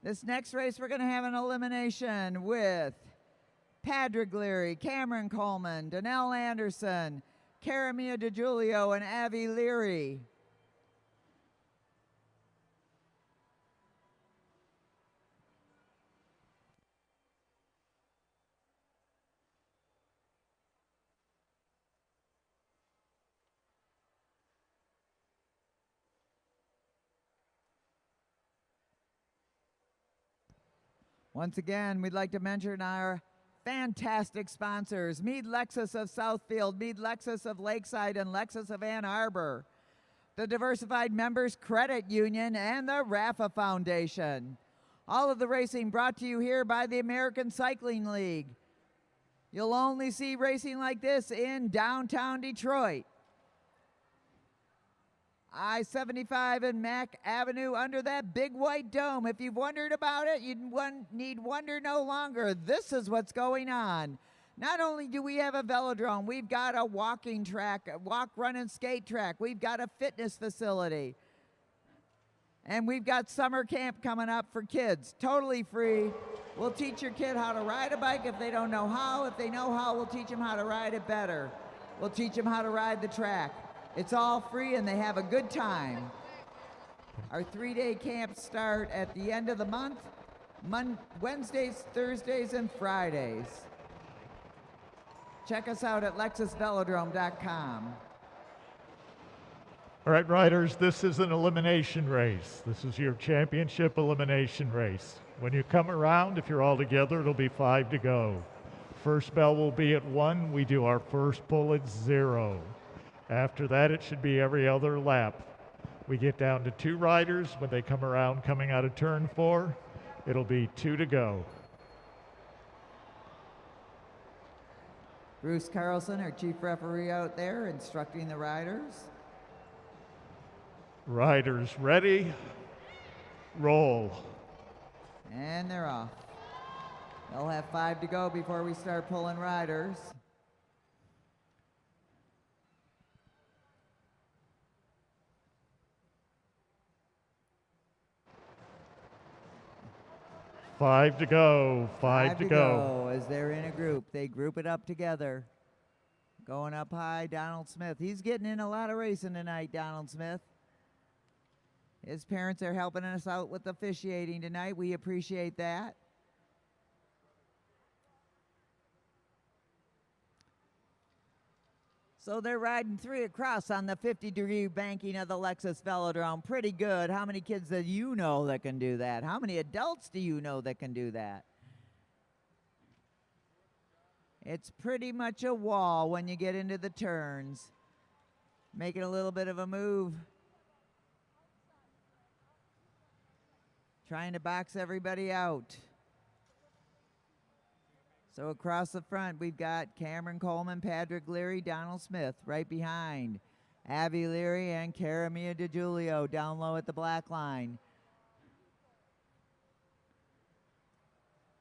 This next race, we're going to have an elimination with Patrick Leary, Cameron Coleman, Donnell Anderson, Caramia DiGiulio, and Avi Leary. Once again, we'd like to mention our fantastic sponsors, Mead Lexus of Southfield, Mead Lexus of Lakeside, and Lexus of Ann Arbor, the Diversified Members Credit Union, and the Rafa Foundation. All of the racing brought to you here by the American Cycling League. You'll only see racing like this in downtown Detroit. I-75 and Mack Avenue under that big white dome. If you've wondered about it, you need wonder no longer. This is what's going on. Not only do we have a velodrome, we've got a walking track, a walk, run, and skate track. We've got a fitness facility. And we've got summer camp coming up for kids, totally free. We'll teach your kid how to ride a bike if they don't know how. If they know how, we'll teach them how to ride it better. We'll teach them how to ride the track. It's all free and they have a good time. Our 3-day camps start at the end of the month, Wednesdays, Thursdays, and Fridays. Check us out at lexusvelodrome.com. All right, riders, this is an elimination race. This is your championship elimination race. When you come around, if you're all together, it'll be 5 to go. First bell will be at 1. We do our first pull at 0. After that, it should be every other lap. We get down to 2 riders. When they come around coming out of turn 4, it'll be 2 to go. Bruce Carlson, our chief referee out there, instructing the riders. Riders ready, roll. And they're off. They'll have 5 to go before we start pulling riders. Five to go, five to go. As they're in a group. They group it up together. Going up high, Donald Smith. He's getting in a lot of racing tonight, Donald Smith. His parents are helping us out with officiating tonight. We appreciate that. So they're riding 3 across on the 50-degree banking of the Lexus Velodrome. Pretty good. How many kids do you know that can do that? How many adults do you know that can do that? It's pretty much a wall when you get into the turns. Making a little bit of a move. Trying to box everybody out. So across the front, we've got Cameron Coleman, Patrick Leary, Donald Smith right behind. Avi Leary and Caramia DiGiulio down low at the black line.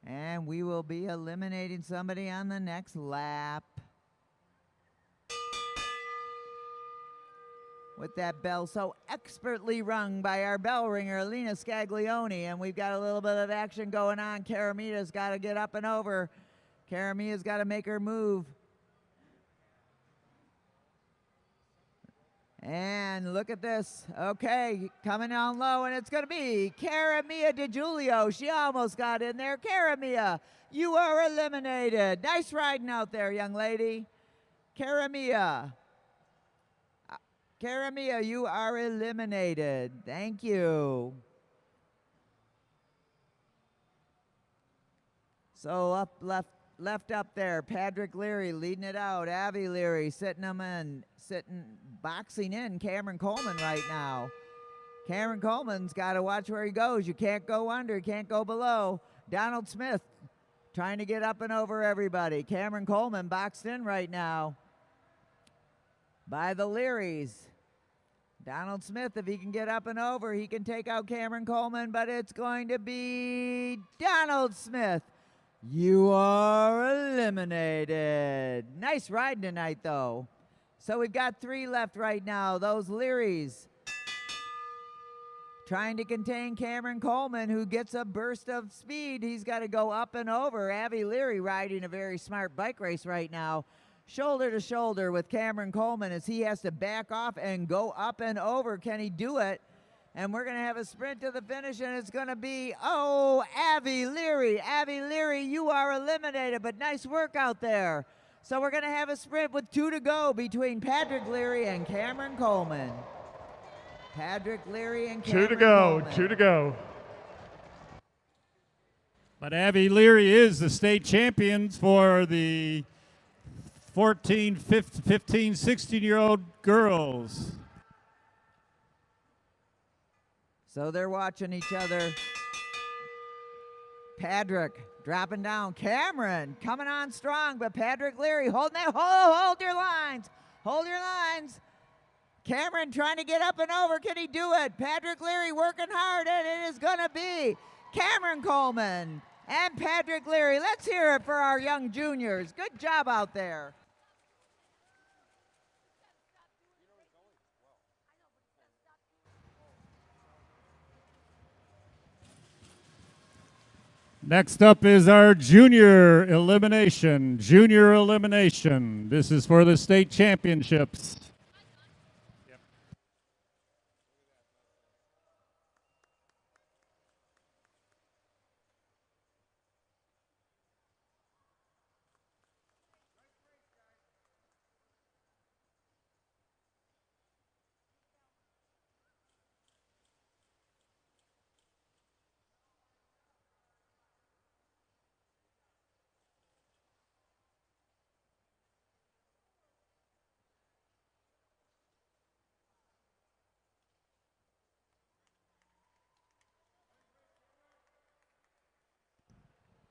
And we will be eliminating somebody on the next lap. With that bell so expertly rung by our bell ringer, Lena Scaglione. And we've got a little bit of action going on. Caramia's got to get up and over. Caramia's got to make her move. And look at this. Okay, coming down low, and it's going to be Caramia DiGiulio. She almost got in there. Caramia, you are eliminated. Nice riding out there, young lady. Caramia. Caramia, you are eliminated. Thank you. So up left up there, Patrick Leary leading it out. Avi Leary boxing in Cameron Coleman right now. Cameron Coleman's got to watch where he goes. You can't go under, can't go below. Donald Smith trying to get up and over everybody. Cameron Coleman boxed in right now by the Learys. Donald Smith, if he can get up and over, he can take out Cameron Coleman, but it's going to be Donald Smith. You are eliminated. Nice riding tonight, though. So we've got 3 left right now. Those Learys trying to contain Cameron Coleman, who gets a burst of speed. He's got to go up and over. Avi Leary riding a very smart bike race right now. Shoulder to shoulder with Cameron Coleman as he has to back off and go up and over. Can he do it? And we're going to have a sprint to the finish, and it's going to be, Avi Leary. Avi Leary, you are eliminated, but nice work out there. So we're going to have a sprint with 2 to go between Patrick Leary and Cameron Coleman. Patrick Leary and Cameron 2 to go, Coleman. 2 to go. But Avi Leary is the state champions for the 14, 15, 16-year-old girls. So they're watching each other. Patrick dropping down. Cameron coming on strong, but Patrick Leary holding that. Hold your lines. Hold your lines. Cameron trying to get up and over. Can he do it? Patrick Leary working hard, and it is going to be Cameron Coleman and Patrick Leary. Let's hear it for our young juniors. Good job out there. Next up is our junior elimination. Junior elimination. This is for the state championships.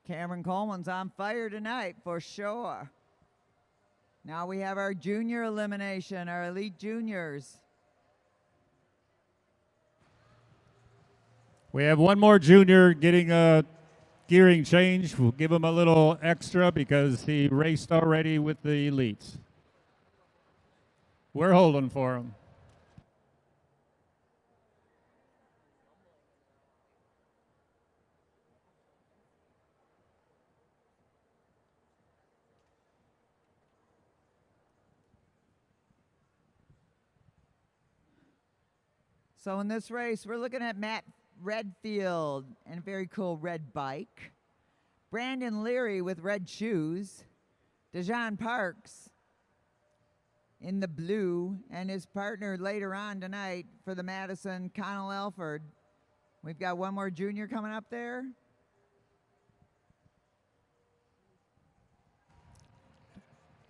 Cameron Coleman's on fire tonight for sure. Now we have our junior elimination, our elite juniors. We have one more junior getting a gearing change. We'll give him a little extra because he raced already with the elites. We're holding for him. So in this race, we're looking at Matt Redfield and a very cool red bike. Brandon Leary with red shoes. Dejan Parks in the blue, and his partner later on tonight for the Madison, Connell Elford. We've got one more junior coming up there.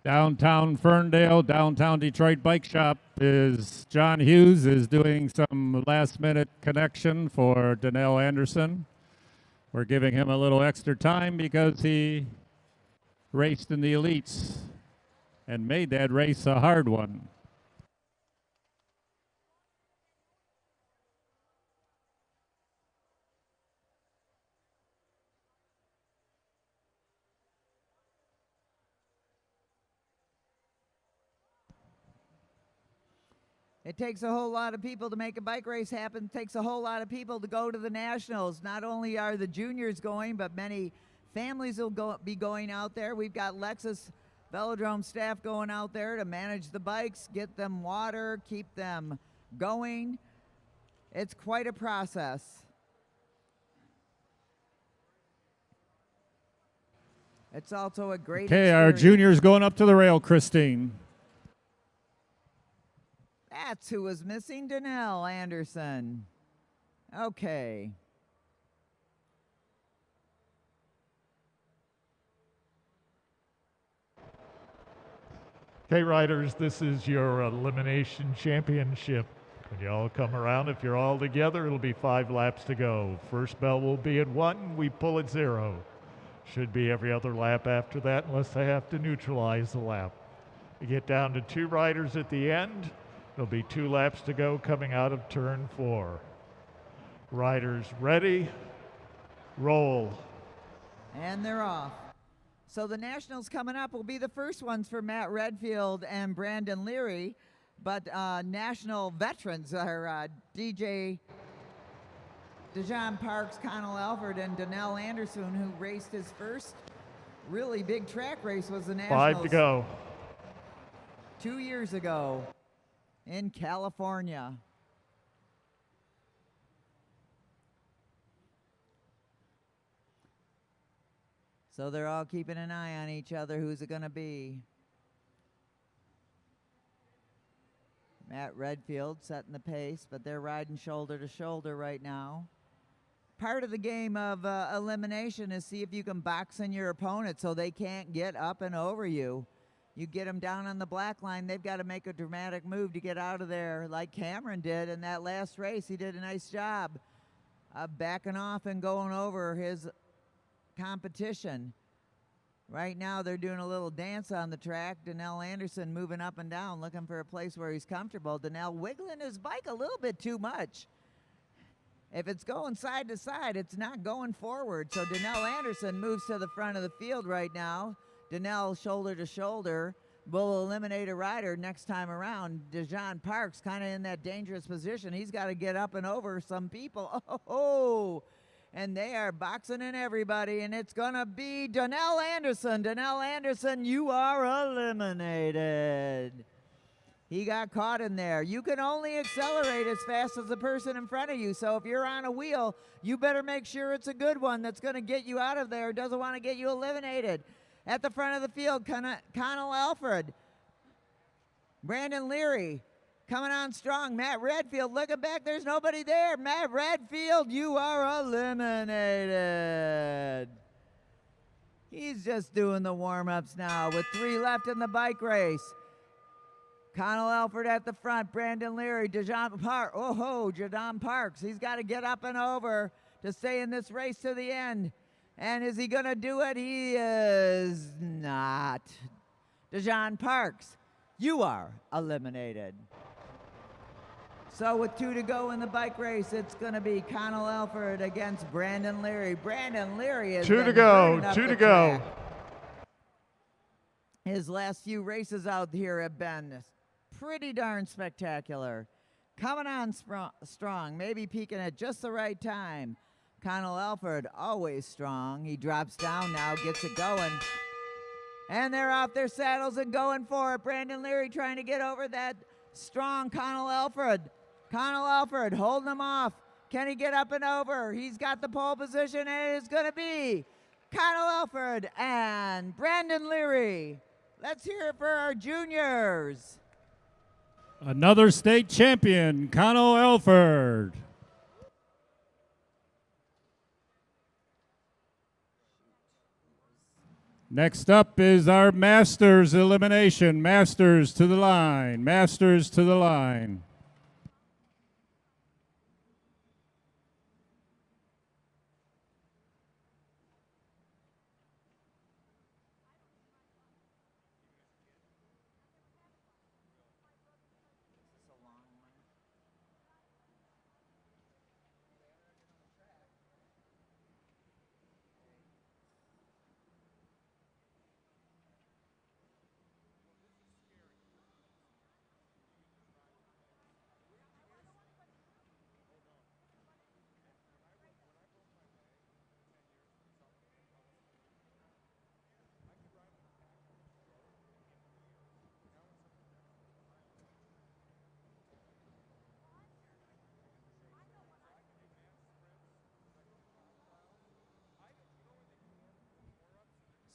Downtown Ferndale, downtown Detroit Bike Shop is John Hughes is doing some last minute connection for Donnell Anderson. We're giving him a little extra time because he raced in the elites and made that race a hard one. It takes a whole lot of people to make a bike race happen. It takes a whole lot of people to go to the Nationals. Not only are the juniors going, but many families will be going out there. We've got Lexus Velodrome staff going out there to manage the bikes, get them water, keep them going. It's quite a process. It's also a great Okay, our juniors going up to the rail, Christine. That's who was missing, Donnell Anderson. Okay. Okay, riders, this is your Elimination Championship. When you all come around, if you're all together, it'll be 5 laps to go. First bell will be at 1, we pull at 0. Should be every other lap after that unless they have to neutralize the lap. You get down to 2 riders at the end. There'll be 2 laps to go coming out of turn 4. Riders ready, roll. And they're off. So the Nationals coming up will be the first ones for Matt Redfield and Brandon Leary, but national veterans are Dejan Parks, Connell Elford, and Donnell Anderson, who raced his first really big track race was the Nationals. 5 to go. 2 years ago in California. So they're all keeping an eye on each other. Who's it going to be? Matt Redfield setting the pace, but they're riding shoulder to shoulder right now. Part of the game of elimination is see if you can box in your opponent so they can't get up and over you. You get them down on the black line, they've got to make a dramatic move to get out of there like Cameron did in that last race. He did a nice job of backing off and going over his competition. Right now they're doing a little dance on the track. Donnell Anderson moving up and down, looking for a place where he's comfortable. Donnell wiggling his bike a little bit too much. If it's going side to side, it's not going forward. So Donnell Anderson moves to the front of the field right now. Donnell shoulder to shoulder will eliminate a rider next time around. Dejon Parks kind of in that dangerous position. He's got to get up and over some people. Oh, and they are boxing in everybody, and it's going to be Donnell Anderson. Donnell Anderson, you are eliminated. He got caught in there. You can only accelerate as fast as the person in front of you. So if you're on a wheel, you better make sure it's a good one that's going to get you out of there, doesn't want to get you eliminated. At the front of the field, Connell Alford. Brandon Leary coming on strong. Matt Redfield looking back. There's nobody there. Matt Redfield, you are eliminated. He's just doing the warm-ups now with 3 left in the bike race. Connell Alford at the front. Brandon Leary. Jadon Parks. He's got to get up and over to stay in this race to the end. And is he going to do it? He is not. Jadon Parks, you are eliminated. So with 2 to go in the bike race, it's going to be Connell Alford against Brandon Leary. Brandon Leary is 2 to go. 2 to go. His last few races out here have been pretty darn spectacular. Coming on strong, maybe peaking at just the right time. Connell Alford, always strong. He drops down now, gets it going. And they're off their saddles and going for it. Brandon Leary trying to get over that strong Connell Alford. Connell Alford holding him off. Can he get up and over? He's got the pole position, and it's going to be Connell Alford and Brandon Leary. Let's hear it for our juniors. Another state champion, Connell Alford. Next up is our Masters elimination. Masters to the line. Masters to the line.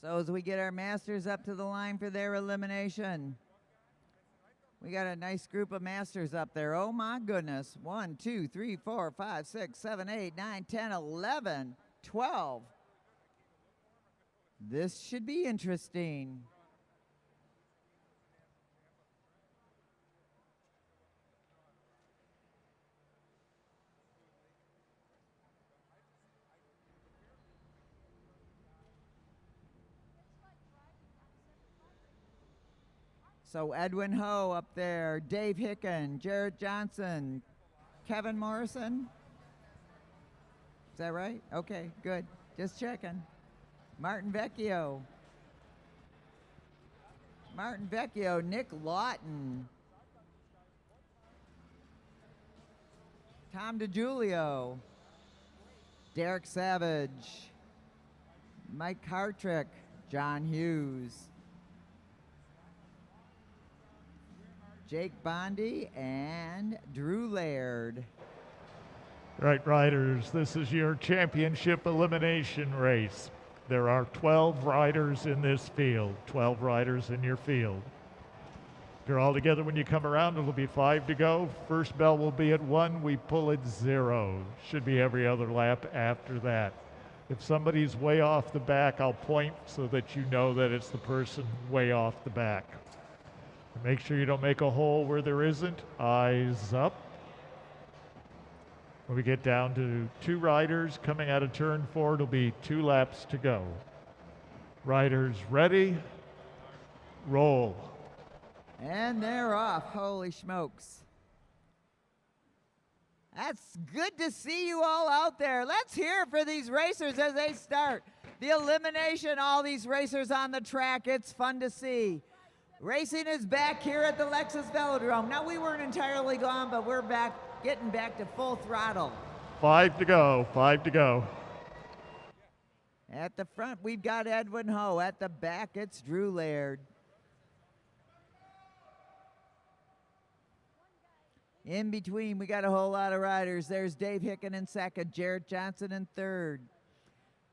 So as we get our Masters up to the line for their elimination, we got a nice group of Masters up there. Oh my goodness. 1, 2, 3, 4, 5, 6, 7, 8, 9, 10, 11, 12. This should be interesting. So Edwin Ho up there, Dave Hicken, Jarrett Johnson, Kevin Morrison. Is that right? Okay, good. Just checking. Martin Vecchio. Martin Vecchio, Nick Lawton. Tom DiGiulio. Derek Savage. Mike Hartrick. John Hughes. Jake Bondi and Drew Laird. Right, riders, this is your championship elimination race. There are 12 riders in this field, 12 riders in your field. If you're all together when you come around, it'll be 5 to go. First bell will be at 1, we pull at 0. Should be every other lap after that. If somebody's way off the back, I'll point so that you know that it's the person way off the back. Make sure you don't make a hole where there isn't. Eyes up. When we get down to 2 riders coming out of turn 4, it'll be 2 laps to go. Riders ready, roll. And they're off. Holy smokes. That's good to see you all out there. Let's hear it for these racers as they start. The elimination, all these racers on the track. It's fun to see. Racing is back here at the Lexus Velodrome. Now, we weren't entirely gone, but we're back, getting back to full throttle. 5 to go, 5 to go. At the front, we've got Edwin Ho. At the back, it's Drew Laird. In between, we got a whole lot of riders. There's Dave Hicken in second, Jarrett Johnson in third.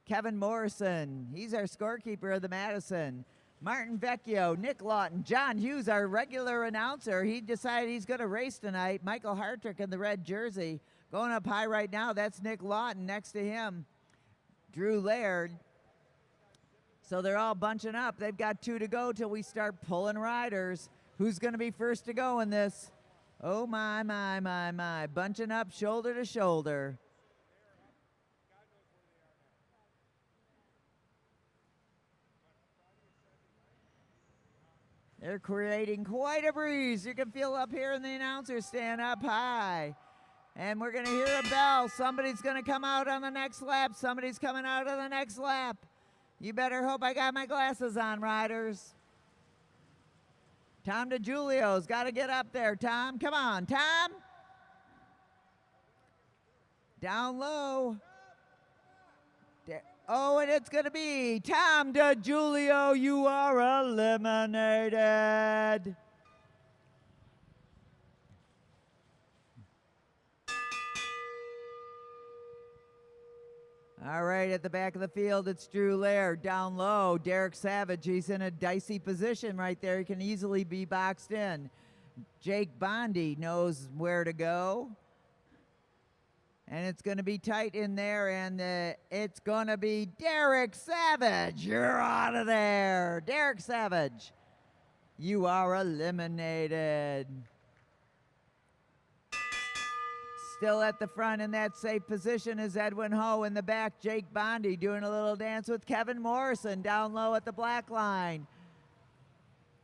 Kevin Morrison, he's our scorekeeper of the Madison. Martin Vecchio, Nick Lawton, John Hughes, our regular announcer. He decided he's going to race tonight. Michael Hartrick in the red jersey. Going up high right now, that's Nick Lawton. Next to him, Drew Laird. So they're all bunching up. They've got 2 to go till we start pulling riders. Who's going to be first to go in this? Oh, my, my, my, my. Bunching up shoulder to shoulder. They're creating quite a breeze. You can feel up here in the announcer stand up high. And we're going to hear a bell. Somebody's going to come out on the next lap. Somebody's coming out on the next lap. You better hope I got my glasses on, riders. Tom DeGiulio's got to get up there, Tom. Come on, Tom. Down low. Oh, and it's going to be Tom DeGiulio. You are eliminated. All right, at the back of the field, it's Drew Laird. Down low, Derek Savage. He's in a dicey position right there. He can easily be boxed in. Jake Bondi knows where to go. And it's going to be tight in there, and it's going to be Derek Savage. You're out of there. Derek Savage, you are eliminated. Still at the front in that safe position is Edwin Ho. In the back, Jake Bondi doing a little dance with Kevin Morrison down low at the black line.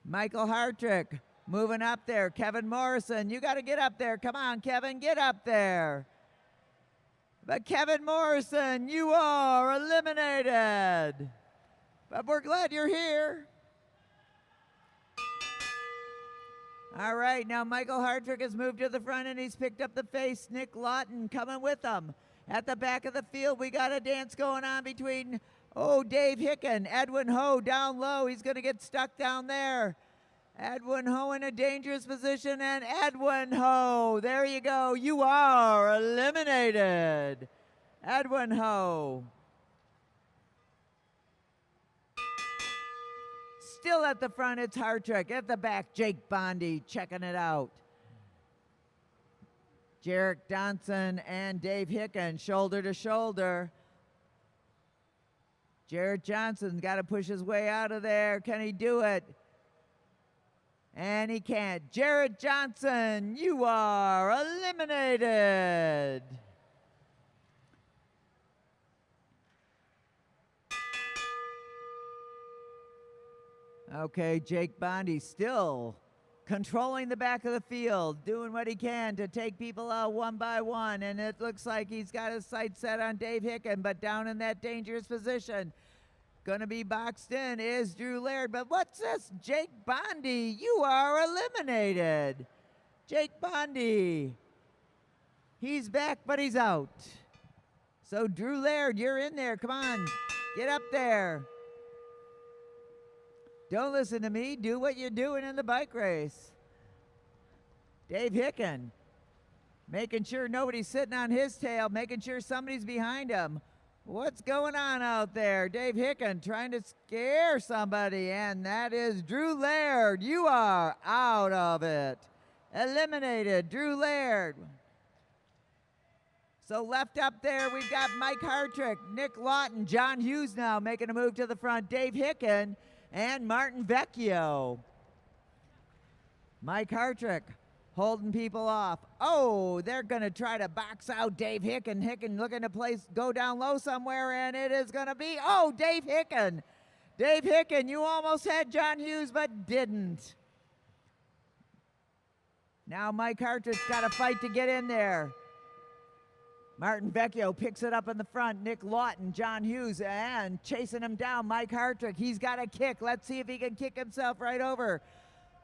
Michael Hartrick moving up there. Kevin Morrison, you got to get up there. Come on, Kevin, get up there. But Kevin Morrison, you are eliminated. But we're glad you're here. All right, now Michael Hartrick has moved to the front and he's picked up the face. Nick Lawton coming with him. At the back of the field, we got a dance going on between, Dave Hicken, Edwin Ho down low. He's going to get stuck down there. Edwin Ho in a dangerous position, and Edwin Ho, there you go. You are eliminated. Edwin Ho. Still at the front, it's Hartrick. At the back, Jake Bondi checking it out. Jarrett Johnson and Dave Hicken shoulder to shoulder. Jarrett Johnson's got to push his way out of there. Can he do it? And he can't. Jarrett Johnson, you are eliminated. Okay, Jake Bondi still controlling the back of the field, doing what he can to take people out one by one, and it looks like he's got his sights set on Dave Hicken, but down in that dangerous position. Gonna be boxed in is Drew Laird, but what's this? Jake Bondi, you are eliminated. Jake Bondi, he's back, but he's out. So Drew Laird, you're in there, come on, get up there. Don't listen to me, do what you're doing in the bike race. Dave Hicken, making sure nobody's sitting on his tail, making sure somebody's behind him. What's going on out there? Dave Hicken trying to scare somebody, and that is Drew Laird. You are out of it. Eliminated, Drew Laird. So left up there, we've got Mike Hartrick, Nick Lawton, John Hughes now making a move to the front, Dave Hicken, and Martin Vecchio. Mike Hartrick holding people off. They're going to try to box out Dave Hicken. Hicken looking to go down low somewhere, and it is going to be, Dave Hicken. Dave Hicken, you almost had John Hughes, but didn't. Now Mike Hartrick's got to fight to get in there. Martin Vecchio picks it up in the front. Nick Lawton, John Hughes, and chasing him down, Mike Hartrick. He's got a kick. Let's see if he can kick himself right over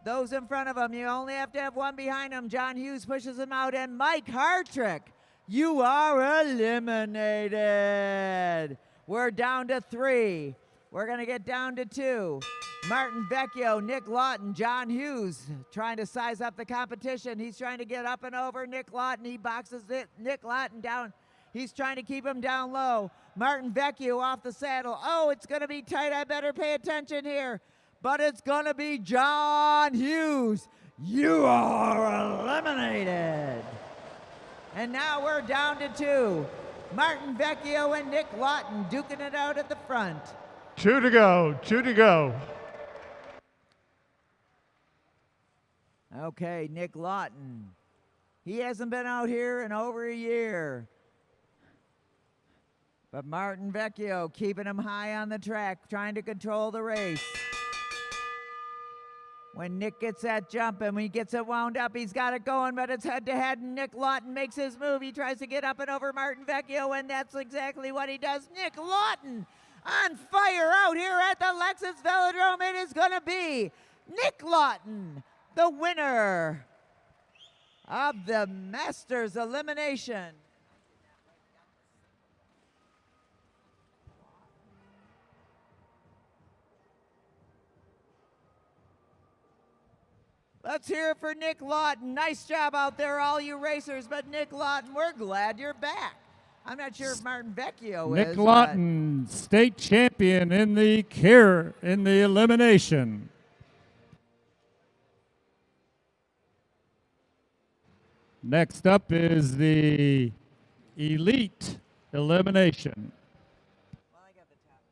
those in front of him. You only have to have one behind him. John Hughes pushes him out, and Mike Hartrick, you are eliminated. We're down to 3. We're going to get down to 2. Martin Vecchio, Nick Lawton, John Hughes trying to size up the competition. He's trying to get up and over Nick Lawton. He boxes Nick Lawton down. He's trying to keep him down low. Martin Vecchio off the saddle. Oh, it's going to be tight. I better pay attention here. But it's going to be John Hughes. You are eliminated. And now we're down to 2. Martin Vecchio and Nick Lawton duking it out at the front. 2 to go, 2 to go. Okay, Nick Lawton. He hasn't been out here in over a year. But Martin Vecchio keeping him high on the track, trying to control the race. When Nick gets that jump and when he gets it wound up, he's got it going, but it's head-to-head, and Nick Lawton makes his move. He tries to get up and over Martin Vecchio, and that's exactly what he does. Nick Lawton on fire out here at the Lexus Velodrome. It is going to be Nick Lawton, the winner of the Masters Elimination. Let's hear it for Nick Lawton. Nice job out there, all you racers, but Nick Lawton, we're glad you're back. I'm not sure if Martin Vecchio is. Nick Lawton, state champion in the elimination. Next up is the elite elimination. Well, I got the top.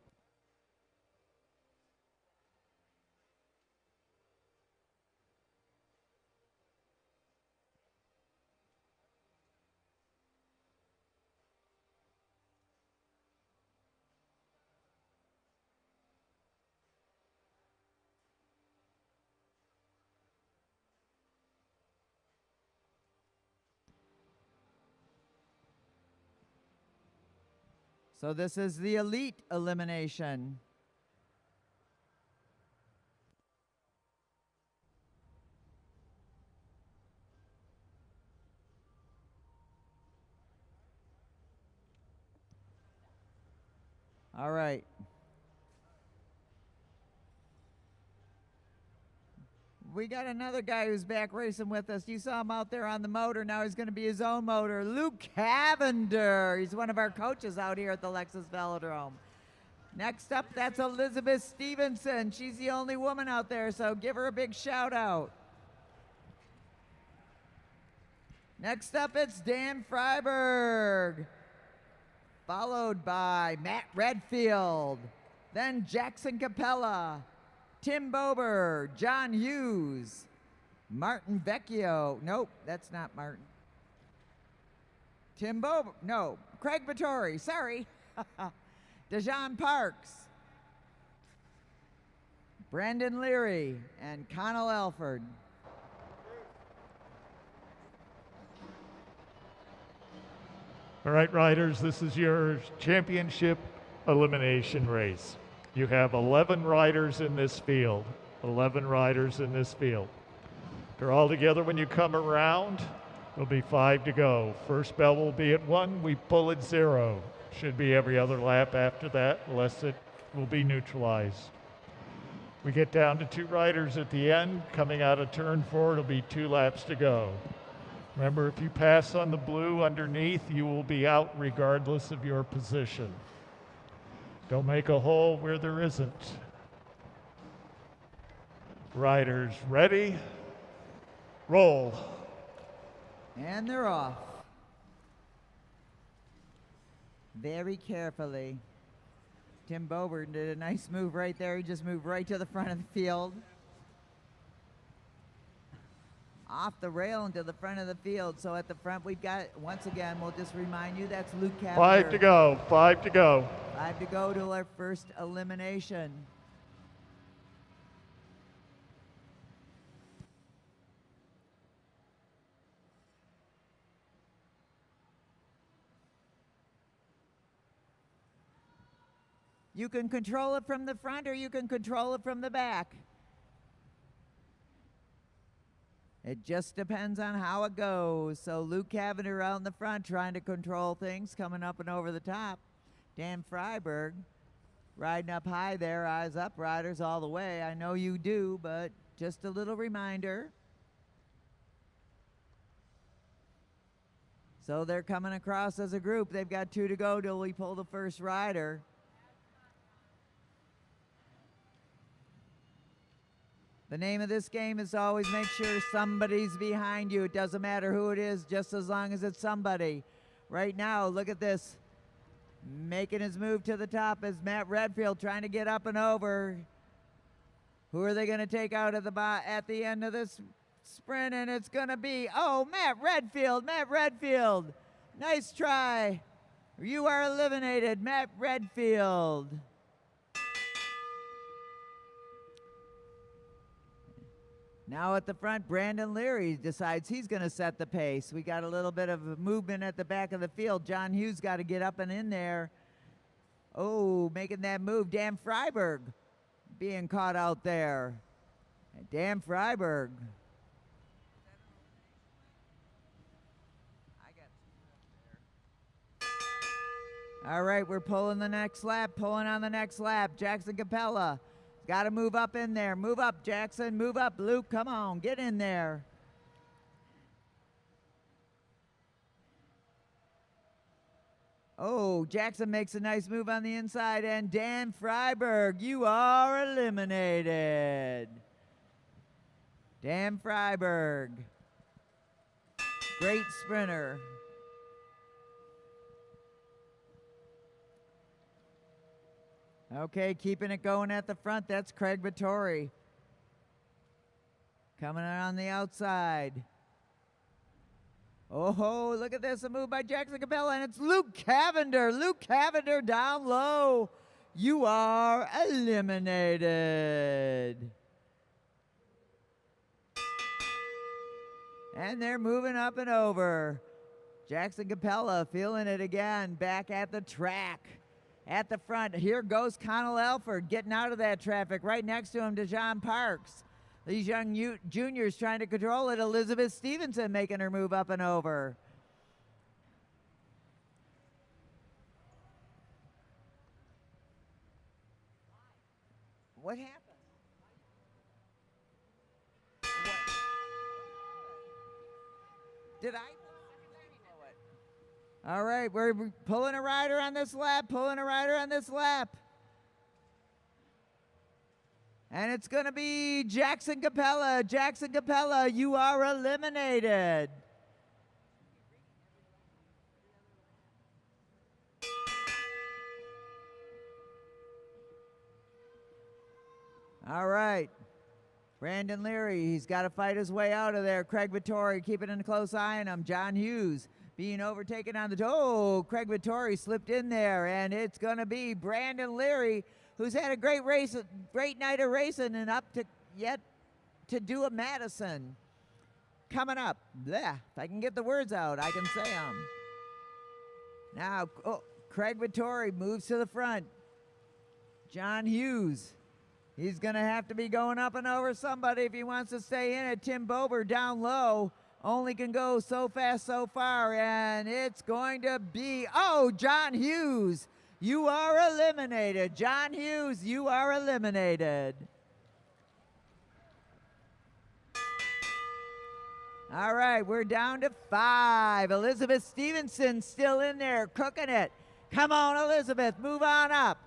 So this is the elite elimination. All right. We got another guy who's back racing with us. You saw him out there on the motor. Now he's going to be his own motor. Luke Cavender. He's one of our coaches out here at the Lexus Velodrome. Next up, that's Elizabeth Stevenson. She's the only woman out there, so give her a big shout out. Next up, it's Dan Freiberg, followed by Matt Redfield, then Jackson Capella, Tim Bober, John Hughes, Martin Vecchio. Nope, that's not Martin. Tim Bober, no, Craig Vittori, sorry. Dejan Parks, Brandon Leary, and Connell Alford. All right, riders, this is your championship elimination race. You have 11 riders in this field. 11 riders in this field. They're all together when you come around. There'll be 5 to go. First bell will be at 1. We pull at 0. Should be every other lap after that, unless it will be neutralized. We get down to 2 riders at the end. Coming out of turn 4, it'll be 2 laps to go. Remember, if you pass on the blue underneath, you will be out regardless of your position. Don't make a hole where there isn't. Riders ready? Roll. And they're off. Very carefully. Tim Bober did a nice move right there. He just moved right to the front of the field. Off the rail into the front of the field. So at the front we've got, once again, we'll just remind you, that's Luke Cavender. 5 to go, 5 to go. 5 to go to our first elimination. You can control it from the front or you can control it from the back. It just depends on how it goes. So Luke Cavender out in the front trying to control things, coming up and over the top. Dan Freiberg riding up high there, eyes up, riders all the way. I know you do, but just a little reminder. So they're coming across as a group. They've got 2 to go till we pull the first rider. The name of this game is always make sure somebody's behind you. It doesn't matter who it is, just as long as it's somebody. Right now, look at this. Making his move to the top is Matt Redfield trying to get up and over. Who are they going to take out at the end of this sprint? And it's going to be, oh, Matt Redfield. Matt Redfield. Nice try. You are eliminated, Matt Redfield. Now at the front, Brandon Leary decides he's going to set the pace. We got a little bit of movement at the back of the field. John Hughes got to get up and in there. Oh, making that move. Dan Freiberg being caught out there. Dan Freiberg. All right, we're pulling the next lap, pulling on the next lap. Jackson Capella. Got to move up in there. Move up, Jackson. Move up, Luke. Come on, get in there. Oh, Jackson makes a nice move on the inside, and Dan Freiberg, you are eliminated. Dan Freiberg, great sprinter. Okay, keeping it going at the front, that's Craig Vittori. Coming on the outside. Oh, look at this, a move by Jackson Capella, and it's Luke Cavender. Luke Cavender down low. You are eliminated. And they're moving up and over. Jackson Capella feeling it again, back at the track. At the front, here goes Connell Alford getting out of that traffic. Right next to him, DeJohn Parks. These young juniors trying to control it. Elizabeth Stevenson making her move up and over. What happened? Did I? All right, we're pulling a rider on this lap, pulling a rider on this lap. And it's going to be Jackson Capella. Jackson Capella, you are eliminated. All right. Brandon Leary, he's got to fight his way out of there. Craig Vittori keeping a close eye on him. John Hughes being overtaken on the toe. Craig Vittori slipped in there, and it's going to be Brandon Leary, who's had a great race, great night of racing, and up to yet to do a Madison. Coming up, bleh, if I can get the words out, I can say them. Now, Craig Vittori moves to the front. John Hughes, he's going to have to be going up and over somebody if he wants to stay in it. Tim Bober down low. Only can go so fast so far, and it's going to be, oh, John Hughes, you are eliminated. John Hughes, you are eliminated. All right, we're down to 5. Elizabeth Stevenson still in there, cooking it. Come on, Elizabeth, move on up.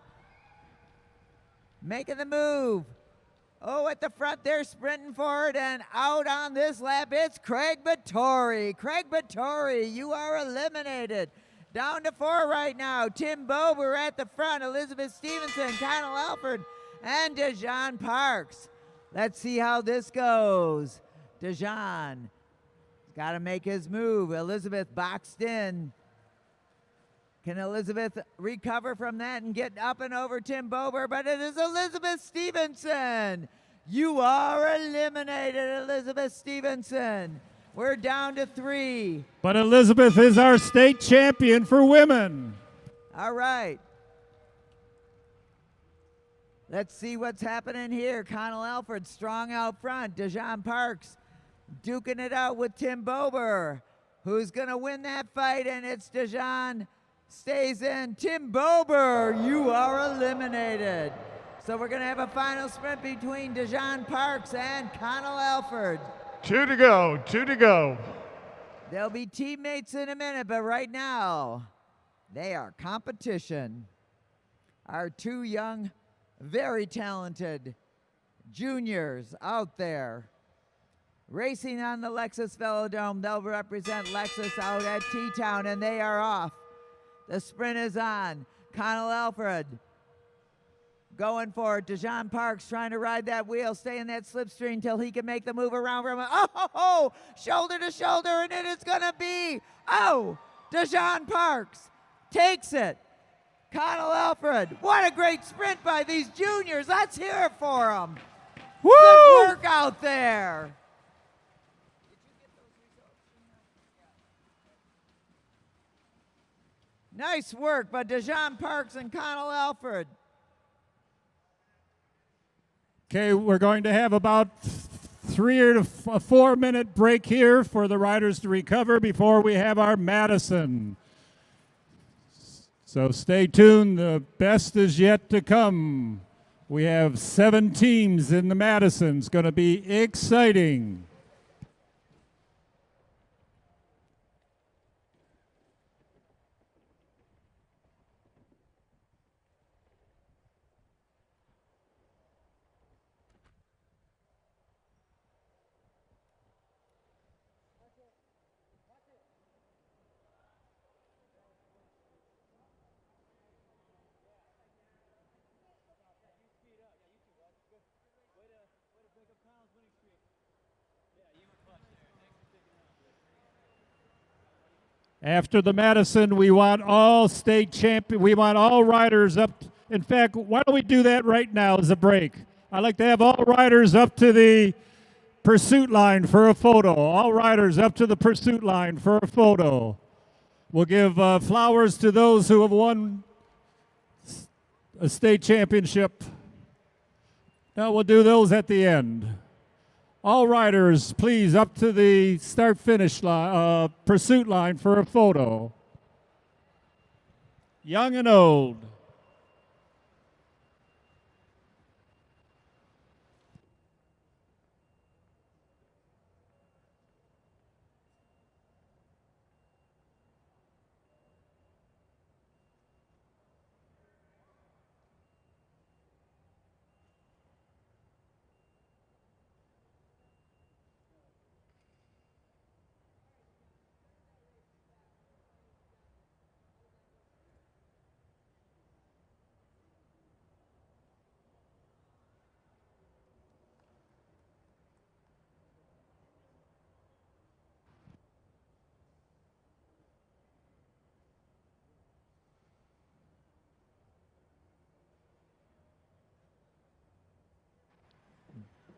Making the move. Oh, at the front, they're sprinting forward, and out on this lap, it's Craig Vittori. Craig Vittori, you are eliminated. Down to 4 right now. Tim Bober at the front, Elizabeth Stevenson, Connell Alford, and DeJohn Parks. Let's see how this goes. DeJohn got to make his move. Elizabeth boxed in. Can Elizabeth recover from that and get up and over Tim Bober? But it is Elizabeth Stevenson. You are eliminated, Elizabeth Stevenson. We're down to 3. But Elizabeth is our state champion for women. All right. Let's see what's happening here. Connell Alford strong out front. Dejan Parks duking it out with Tim Bober. Who's going to win that fight? And it's Dejan stays in. Tim Bober, you are eliminated. So we're going to have a final sprint between Dejan Parks and Connell Alford. 2 to go, 2 to go. They'll be teammates in a minute, but right now, they are competition. Our two young, very talented juniors out there racing on the Lexus Velodrome. They'll represent Lexus out at T-Town, and they are off. The sprint is on. Connell Alford going for it. Dejan Parks trying to ride that wheel, stay in that slipstream until he can make the move around from shoulder to shoulder, and it is going to be, Dejan Parks takes it. Connell Alford, what a great sprint by these juniors. Let's hear it for them. Woo! Good work out there. Nice work by Dejan Parks and Connell Alford. Okay, we're going to have about 3 to 4 minute break here for the riders to recover before we have our Madison. So stay tuned, the best is yet to come. We have 7 teams in the Madison. It's going to be exciting. After the Madison, we want all state champion. We want all riders up. In fact, why don't we do that right now as a break? I'd like to have all riders up to the pursuit line for a photo. All riders up to the pursuit line for a photo. We'll give flowers to those who have won a state championship. Now we'll do those at the end. All riders, please, up to the start-finish line, pursuit line for a photo. Young and old.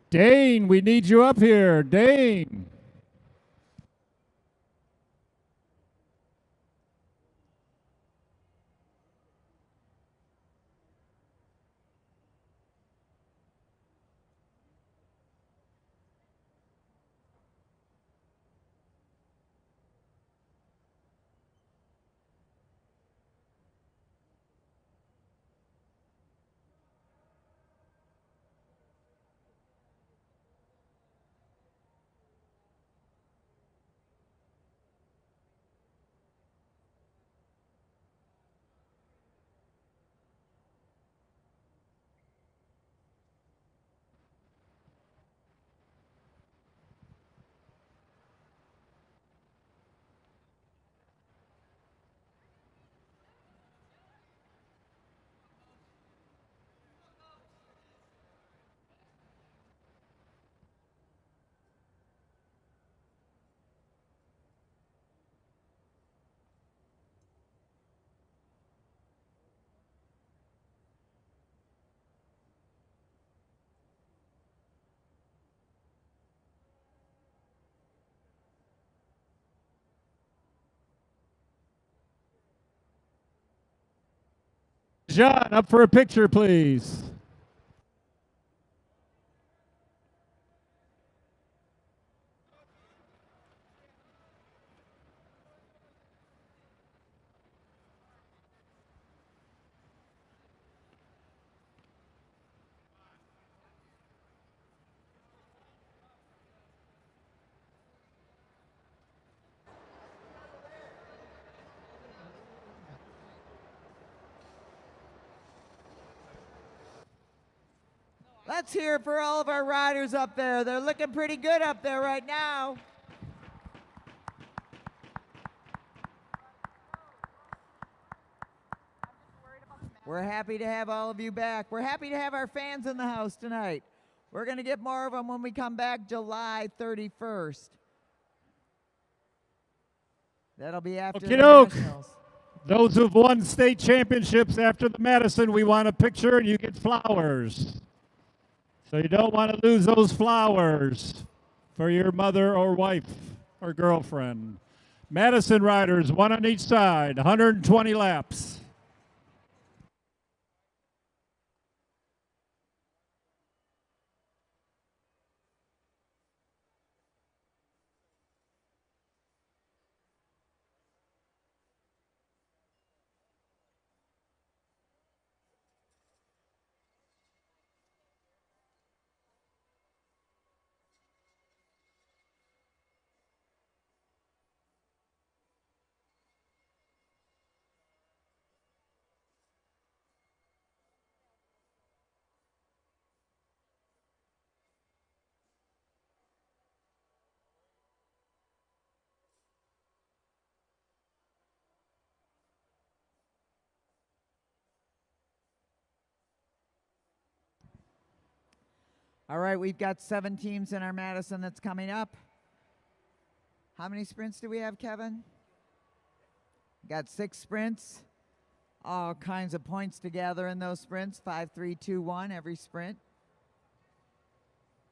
Dane, we need you up here. Dane. John, up for a picture, please. Let's hear it for all of our riders up there. They're looking pretty good up there right now. We're happy to have all of you back. We're happy to have our fans in the house tonight. We're going to get more of them when we come back July 31st. That'll be after the Nationals. Those who've won state championships after the Madison, we want a picture and you get flowers. So you don't want to lose those flowers for your mother or wife or girlfriend. Madison riders, one on each side, 120 laps. All right, we've got 7 teams in our Madison that's coming up. How many sprints do we have, Kevin? Got 6 sprints. All kinds of points to gather in those sprints. 5, 3, 2, 1 every sprint.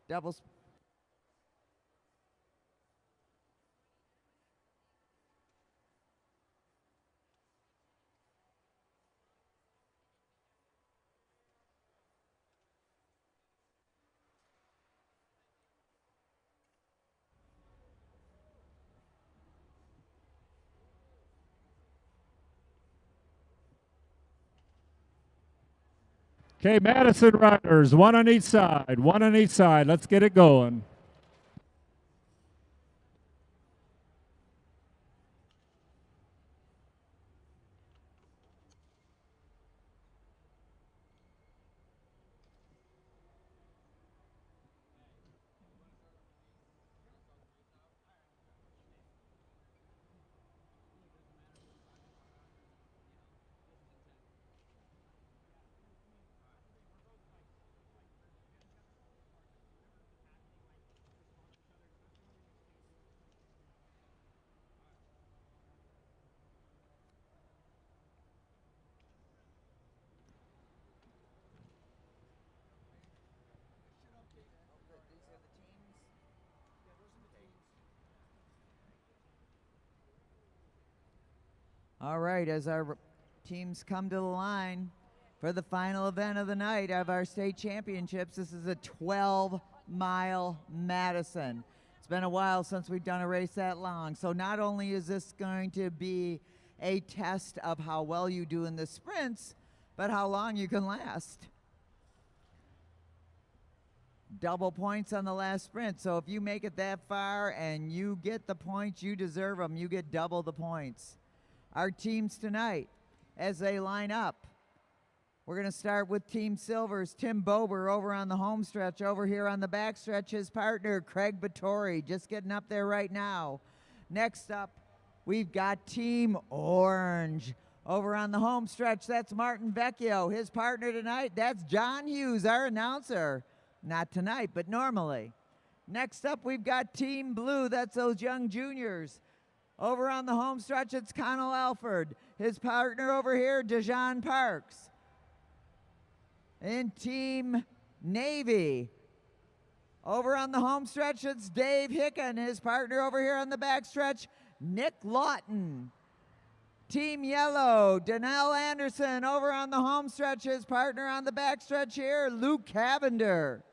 Doubles. Okay, Madison riders, one on each side, one on each side. Let's get it going. All right, as our teams come to the line for the final event of the night of our state championships, this is a 12-mile Madison. It's been a while since we've done a race that long, so not only is this going to be a test of how well you do in the sprints, but how long you can last. Double points on the last sprint, so if you make it that far and you get the points, you deserve them. You get double the points. Our teams tonight, as they line up, we're going to start with Team Silver's Tim Bober over on the home stretch. Over here on the back stretch, his partner, Craig Battori, just getting up there right now. Next up, we've got Team Orange. Over on the home stretch, that's Martin Vecchio. His partner tonight, that's John Hughes, our announcer. Not tonight, but normally. Next up, we've got Team Blue. That's those young juniors. Over on the home stretch, it's Connell Alford. His partner over here, Dejan Parks. In Team Navy, over on the home stretch, it's Dave Hicken. His partner over here on the back stretch, Nick Lawton. Team Yellow, Danelle Anderson. Over on the home stretch, his partner on the back stretch here, Luke Cavender.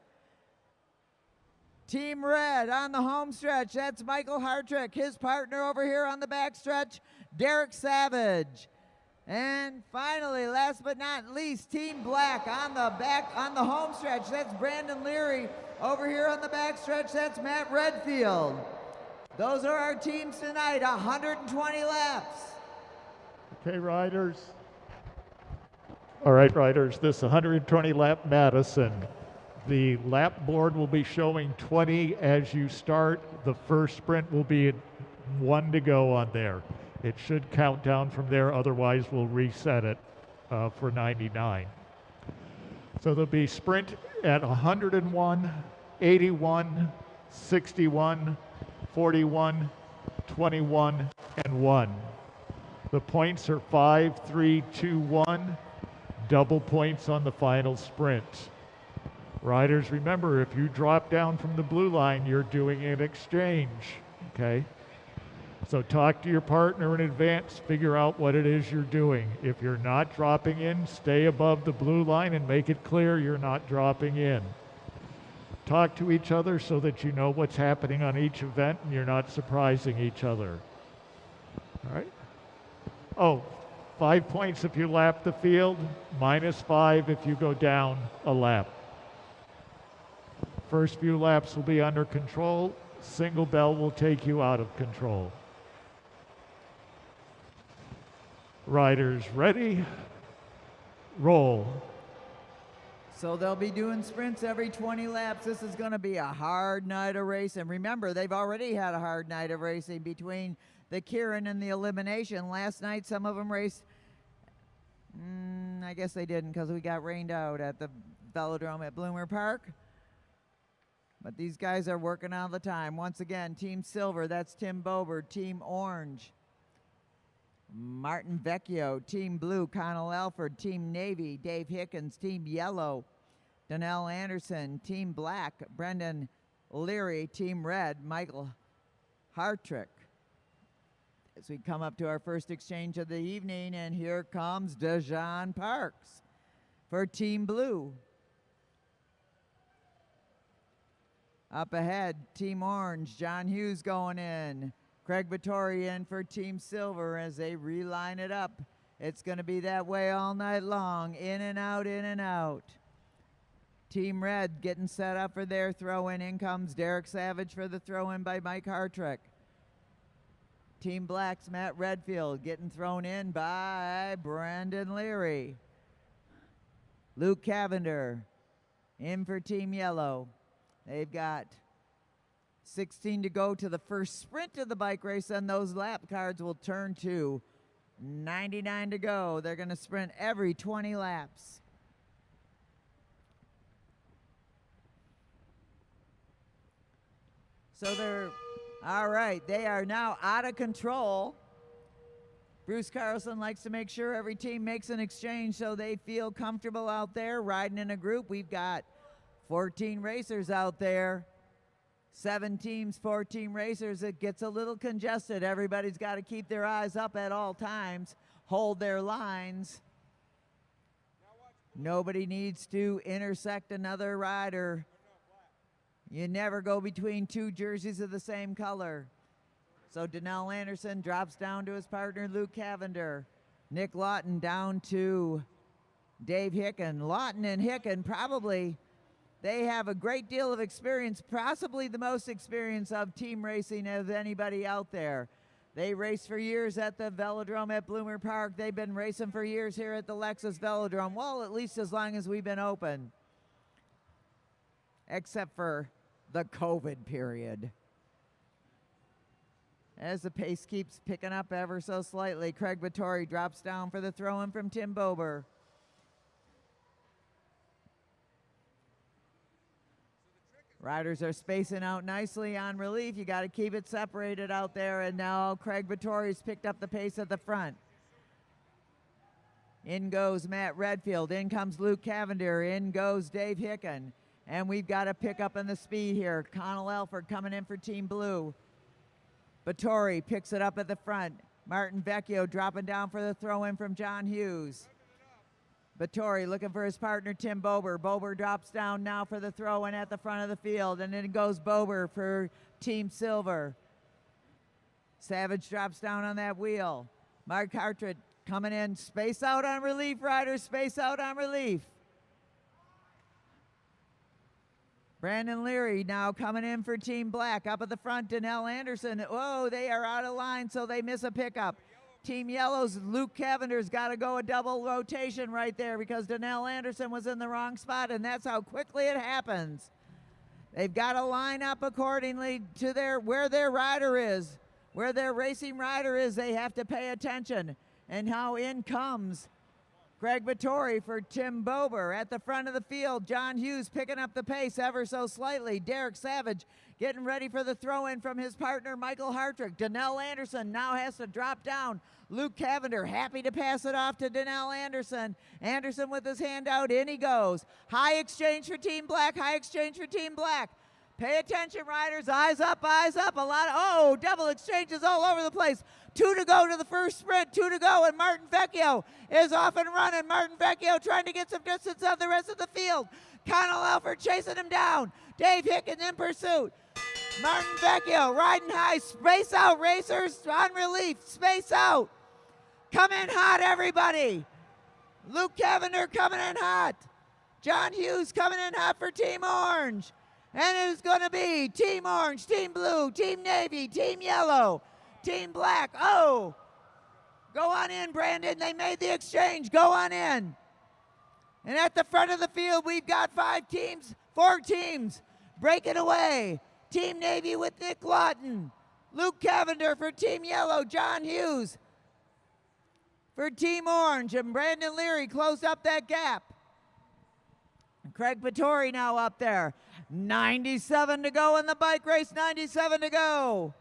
Team Red on the home stretch, that's Michael Hartrick. His partner over here on the back stretch, Derek Savage. And finally, last but not least, Team Black on the home stretch, that's Brandon Leary. Over here on the back stretch, that's Matt Redfield. Those are our teams tonight, 120 laps. Okay, riders. All right, riders, this 120 lap Madison. The lap board will be showing 20 as you start. The first sprint will be 1 to go on there. It should count down from there, otherwise we'll reset it for 99. So there'll be sprint at 101, 81, 61, 41, 21, and 1. The points are 5, 3, 2, 1. Double points on the final sprint. Riders, remember, if you drop down from the blue line, you're doing an exchange, okay? So talk to your partner in advance, figure out what it is you're doing. If you're not dropping in, stay above the blue line and make it clear you're not dropping in. Talk to each other so that you know what's happening on each event and you're not surprising each other. All right? Oh, 5 points if you lap the field, -5 if you go down a lap. First few laps will be under control. Single bell will take you out of control. Riders ready? Roll. So they'll be doing sprints every 20 laps. This is going to be a hard night of racing. Remember, they've already had a hard night of racing between the Kieran and the Elimination. Last night, some of them raced. I guess they didn't because we got rained out at the velodrome at Bloomer Park. But these guys are working all the time. Once again, Team Silver, that's Tim Bober. Team Orange, Martin Vecchio. Team Blue, Connell Alford. Team Navy, Dave Hickens. Team Yellow, Donnell Anderson. Team Black, Brendan Leary. Team Red, Michael Hartrick. As we come up to our first exchange of the evening, and here comes Dejan Parks for Team Blue. Up ahead, Team Orange, John Hughes going in. Craig Vittori in for Team Silver as they reline it up. It's going to be that way all night long. In and out, in and out. Team Red getting set up for their throw-in. In comes Derek Savage for the throw-in by Mike Hartrick. Team Black's Matt Redfield getting thrown in by Brandon Leary. Luke Cavender in for Team Yellow. They've got 16 to go to the first sprint of the bike race, and those lap cards will turn to 99 to go. They're going to sprint every 20 laps. So they're, all right, they are now out of control. Bruce Carlson likes to make sure every team makes an exchange so they feel comfortable out there riding in a group. We've got 14 racers out there, 7 teams, 14 racers. It gets a little congested. Everybody's got to keep their eyes up at all times, hold their lines. Nobody needs to intersect another rider. You never go between 2 jerseys of the same color. So Donnell Anderson drops down to his partner, Luke Cavender. Nick Lawton down to Dave Hicken. Lawton and Hicken probably, they have a great deal of experience, possibly the most experience of team racing of anybody out there. They raced for years at the velodrome at Bloomer Park. They've been racing for years here at the Lexus Velodrome. Well, at least as long as we've been open. Except for the COVID period. As the pace keeps picking up ever so slightly, Craig Vittori drops down for the throw-in from Tim Bober. Riders are spacing out nicely on relief. You got to keep it separated out there. And now Craig Vittori's picked up the pace at the front. In goes Matt Redfield. In comes Luke Cavender. In goes Dave Hicken. And we've got to pick up in the speed here. Connell Alford coming in for Team Blue. Vittori picks it up at the front. Martin Vecchio dropping down for the throw-in from John Hughes. Vittori looking for his partner, Tim Bober. Bober drops down now for the throw-in at the front of the field, and then goes Bober for Team Silver. Savage drops down on that wheel. Mark Hartrick coming in. Space out on relief, riders. Space out on relief. Brandon Leary now coming in for Team Black. Up at the front, Donnell Anderson. Oh, they are out of line, so they miss a pickup. Team Yellow's Luke Cavender's got to go a double rotation right there because Donnell Anderson was in the wrong spot, and that's how quickly it happens. They've got to line up accordingly to where their rider is. Where their racing rider is, they have to pay attention. And how in comes Greg Vittori for Tim Bober. At the front of the field, John Hughes picking up the pace ever so slightly. Derek Savage getting ready for the throw-in from his partner, Michael Hartrick. Donnell Anderson now has to drop down. Luke Cavender happy to pass it off to Donnell Anderson. Anderson with his hand out, in he goes. High exchange for Team Black, high exchange for Team Black. Pay attention, riders, eyes up, double exchanges all over the place. 2 to go to the first sprint, 2 to go, and Martin Vecchio is off and running. Martin Vecchio trying to get some distance on the rest of the field. Connell Alford chasing him down. Dave Hicken in pursuit. Martin Vecchio riding high. Space out, racers, on relief, space out. Come in hot, everybody. Luke Cavender coming in hot. John Hughes coming in hot for Team Orange. And it is going to be Team Orange, Team Blue, Team Navy, Team Yellow, Team Black. Oh, go on in, Brandon. They made the exchange. Go on in. And at the front of the field, we've got 4 teams breaking away. Team Navy with Nick Lawton. Luke Cavender for Team Yellow. John Hughes for Team Orange. And Brandon Leary closed up that gap. And Craig Vittori now up there. 97 to go in the bike race, 97 to go.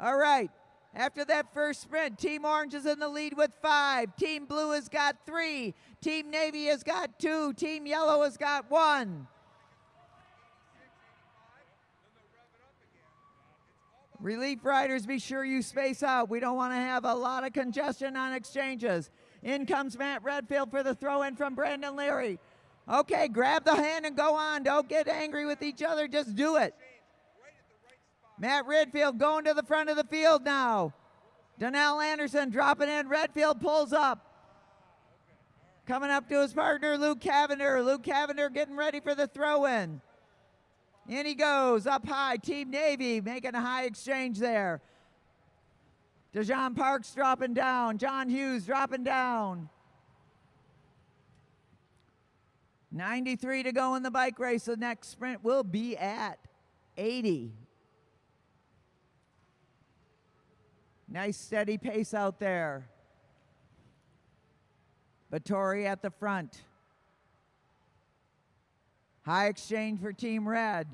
All right, after that first sprint, Team Orange is in the lead with 5. Team Blue has got 3. Team Navy has got 2. Team Yellow has got 1. Relief riders, be sure you space out. We don't want to have a lot of congestion on exchanges. In comes Matt Redfield for the throw-in from Brandon Leary. Okay, grab the hand and go on. Don't get angry with each other. Just do it. Matt Redfield going to the front of the field now. Donnell Anderson dropping in. Redfield pulls up. Coming up to his partner, Luke Cavender. Luke Cavender getting ready for the throw-in. In he goes, up high. Team Navy making a high exchange there. DeJean Parks dropping down. John Hughes dropping down. 93 to go in the bike race. The next sprint will be at 80. Nice steady pace out there. Vittori at the front. High exchange for Team Red.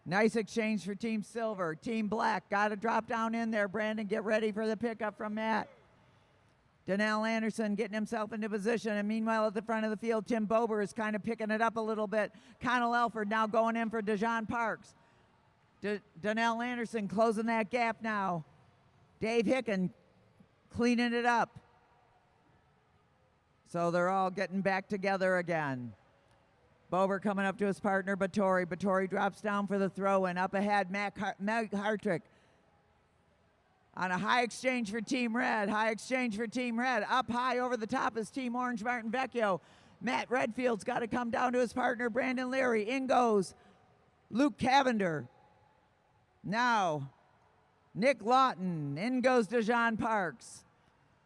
Nice exchange for Team Silver. Team Black, got to drop down in there. Brandon, get ready for the pickup from Matt. Donnell Anderson getting himself into position. And meanwhile, at the front of the field, Tim Bober is kind of picking it up a little bit. Connell Elford now going in for DeJean Parks. Donnell Anderson closing that gap now. Dave Hicken cleaning it up. So they're all getting back together again. Bober coming up to his partner, Vittori. Vittori drops down for the throw-in. Up ahead, Meg Hartrick. On a high exchange for Team Red. High exchange for Team Red. Up high over the top is Team Orange, Martin Vecchio. Matt Redfield's got to come down to his partner, Brandon Leary. In goes Luke Cavender. Now, Nick Lawton. In goes DeJean Parks.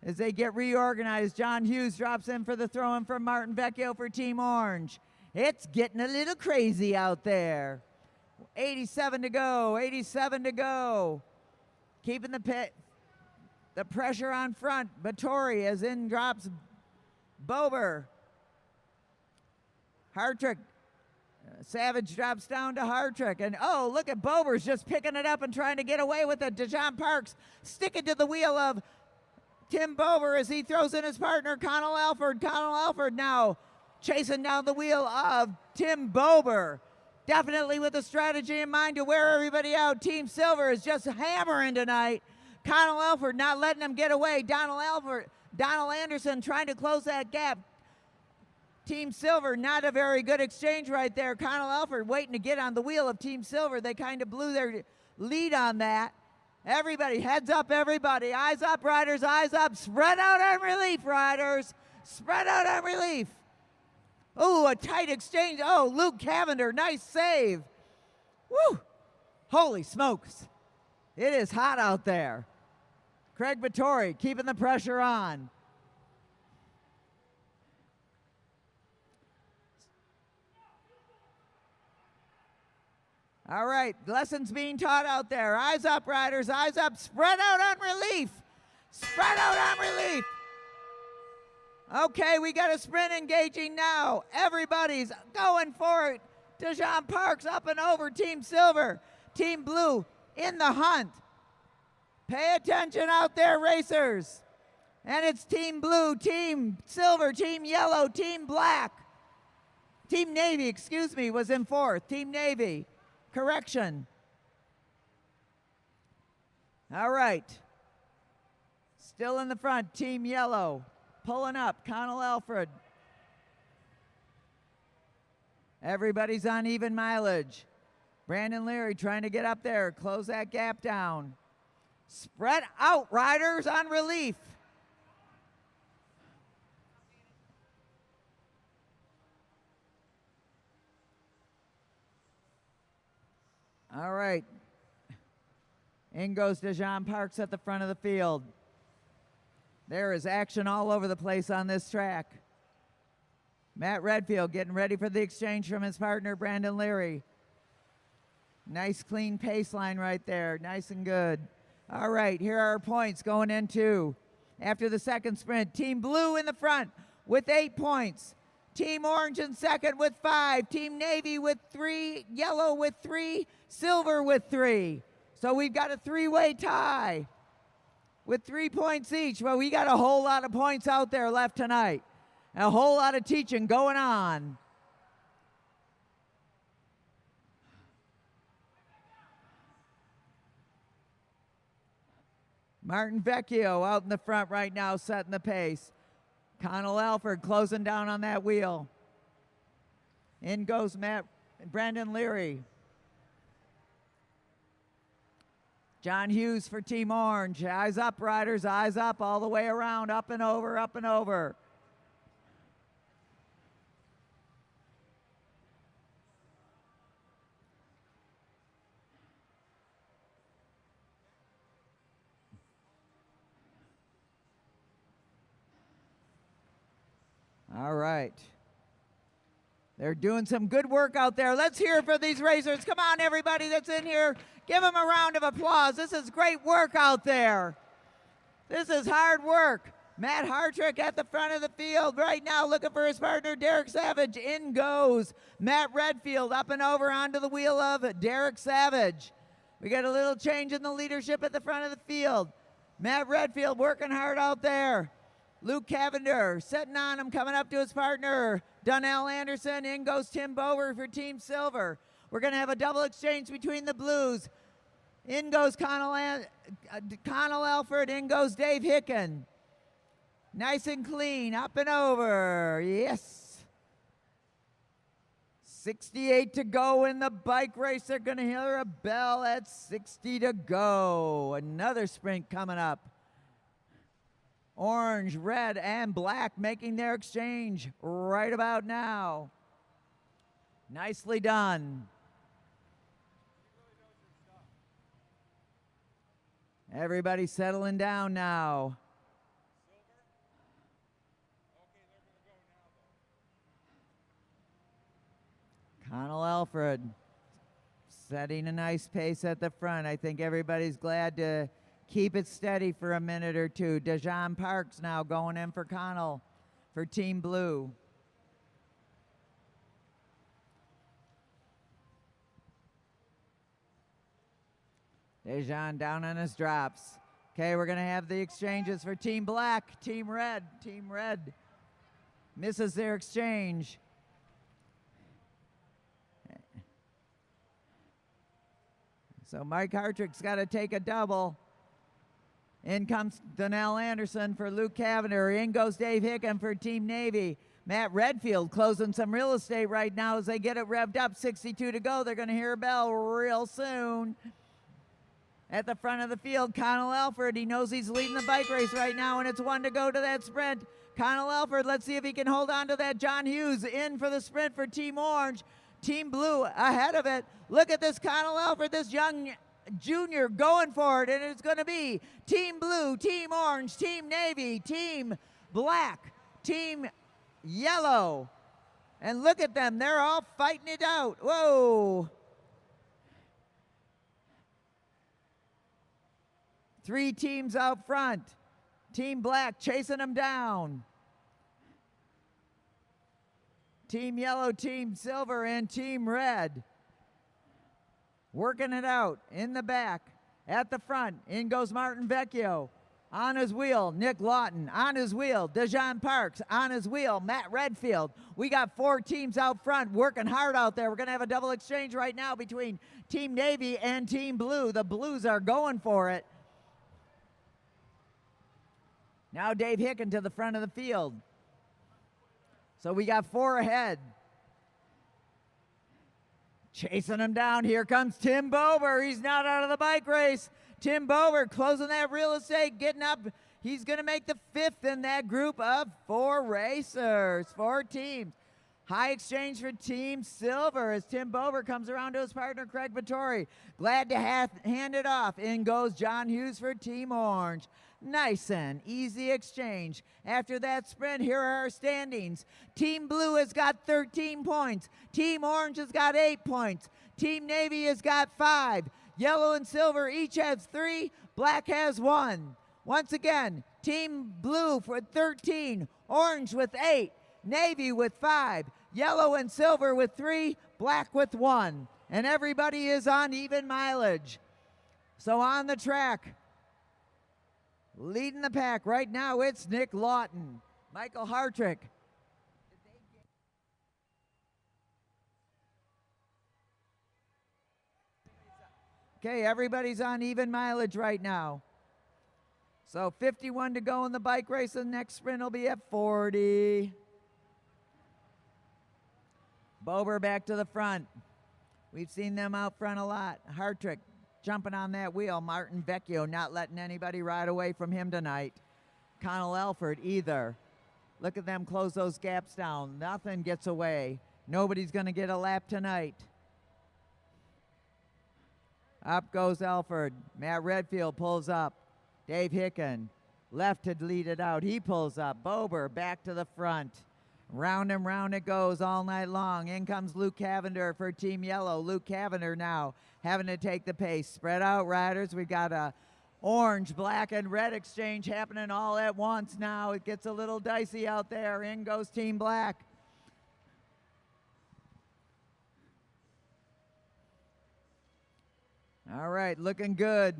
As they get reorganized, John Hughes drops in for the throw-in from Martin Vecchio for Team Orange. It's getting a little crazy out there. 87 to go, 87 to go. Keeping the pressure on front. Vittori as in drops Bober. Hartrick. Savage drops down to Hartrick. And oh, look at Bober's just picking it up and trying to get away with it. DeJean Parks sticking to the wheel of Tim Bober as he throws in his partner, Connell Alford. Connell Alford now chasing down the wheel of Tim Bober. Definitely with a strategy in mind to wear everybody out. Team Silver is just hammering tonight. Connell Alford not letting him get away. Donald Anderson trying to close that gap. Team Silver, not a very good exchange right there. Connell Alford waiting to get on the wheel of Team Silver. They kind of blew their lead on that. Everybody, heads up, everybody. Eyes up, riders, eyes up. Spread out on relief, riders. Spread out on relief. Oh, a tight exchange. Oh, Luke Cavender, nice save. Woo! Holy smokes. It is hot out there. Craig Vittori keeping the pressure on. All right, lessons being taught out there. Eyes up, riders, eyes up. Spread out on relief. Spread out on relief. Okay, we got a sprint engaging now. Everybody's going for it. Dejan Parks up and over. Team Silver, Team Blue in the hunt. Pay attention out there, racers. And it's Team Blue, Team Silver, Team Yellow, Team Black. Team Navy, excuse me, was in fourth. Team Navy. Correction. All right. Still in the front, Team Yellow. Pulling up, Connell Alfred. Everybody's on even mileage. Brandon Leary trying to get up there, close that gap down. Spread out, riders on relief. All right. In goes Dejan Parks at the front of the field. There is action all over the place on this track. Matt Redfield getting ready for the exchange from his partner, Brandon Leary. Nice clean pace line right there. Nice and good. All right, here are our points going into after the second sprint. Team Blue in the front with 8 points. Team Orange in second with 5. Team Navy with 3. Yellow with 3. Silver with 3. So we've got a 3-way tie with 3 points each. Well, we got a whole lot of points out there left tonight. A whole lot of teaching going on. Martin Vecchio out in the front right now, setting the pace. Connell Alford closing down on that wheel. In goes Brandon Leary. John Hughes for Team Orange. Eyes up, riders, eyes up all the way around, up and over, up and over. All right. They're doing some good work out there. Let's hear it for these racers. Come on, everybody that's in here. Give them a round of applause. This is great work out there. This is hard work. Matt Hartrick at the front of the field right now looking for his partner, Derek Savage. In goes Matt Redfield up and over onto the wheel of Derek Savage. We got a little change in the leadership at the front of the field. Matt Redfield working hard out there. Luke Cavender setting on him, coming up to his partner, Donnell Anderson. In goes Tim Bover for Team Silver. We're going to have a double exchange between the Blues. In goes Connell Alford. In goes Dave Hicken. Nice and clean, up and over. Yes. 68 to go in the bike race. They're going to hear a bell at 60 to go. Another sprint coming up. Orange, red, and black making their exchange right about now. Nicely done. Everybody settling down now. Connell Alfred setting a nice pace at the front. I think everybody's glad to keep it steady for a minute or two. Dejan Parks now going in for Connell for Team Blue. Dejan down on his drops. Okay, we're going to have the exchanges for Team Black, Team Red. Team Red misses their exchange. So Mike Hartrick's got to take a double. In comes Donnell Anderson for Luke Cavender. In goes Dave Hicken for Team Navy. Matt Redfield closing some real estate right now as they get it revved up. 62 to go. They're going to hear a bell real soon. At the front of the field, Connell Alford. He knows he's leading the bike race right now, and it's 1 to go to that sprint. Connell Alford, let's see if he can hold on to that. John Hughes in for the sprint for Team Orange. Team Blue ahead of it. Look at this Connell Alford, this young Junior going for it, and it's going to be Team Blue, Team Orange, Team Navy, Team Black, Team Yellow. And look at them, they're all fighting it out. Whoa. 3 teams out front. Team Black chasing them down. Team Yellow, Team Silver, and Team Red working it out in the back. At the front, in goes Martin Vecchio. On his wheel, Nick Lawton. On his wheel, Dejan Parks. On his wheel, Matt Redfield. We got 4 teams out front working hard out there. We're going to have a double exchange right now between Team Navy and Team Blue. The Blues are going for it. Now Dave Hicken to the front of the field. So we got 4 ahead. Chasing him down, here comes Tim Bober. He's not out of the bike race. Tim Bober closing that real estate, getting up. He's going to make the 5th in that group of 4 racers, 4 teams. High exchange for Team Silver as Tim Bober comes around to his partner, Craig Vittori. Glad to hand it off. In goes John Hughes for Team Orange. Nice and easy exchange. After that sprint, here are our standings. Team Blue has got 13 points. Team Orange has got 8 points. Team Navy has got 5. Yellow and Silver each has 3. Black has 1. Once again, Team Blue for 13. Orange with 8. Navy with 5. Yellow and Silver with 3. Black with 1. And everybody is on even mileage. So on the track, leading the pack right now, it's Nick Lawton. Michael Hartrick. Okay, everybody's on even mileage right now. So 51 to go in the bike race. The next sprint will be at 40. Bober back to the front. We've seen them out front a lot. Hartrick jumping on that wheel. Martin Vecchio not letting anybody ride away from him tonight. Connell Elford either. Look at them close those gaps down. Nothing gets away. Nobody's going to get a lap tonight. Up goes Elford. Matt Redfield pulls up. Dave Hicken left to lead it out. He pulls up. Bober back to the front. Round and round it goes all night long. In comes Luke Cavender for Team Yellow. Luke Cavender now having to take the pace. Spread out riders. We got a orange, black, and red exchange happening all at once now. It gets a little dicey out there. In goes Team Black. All right, looking good.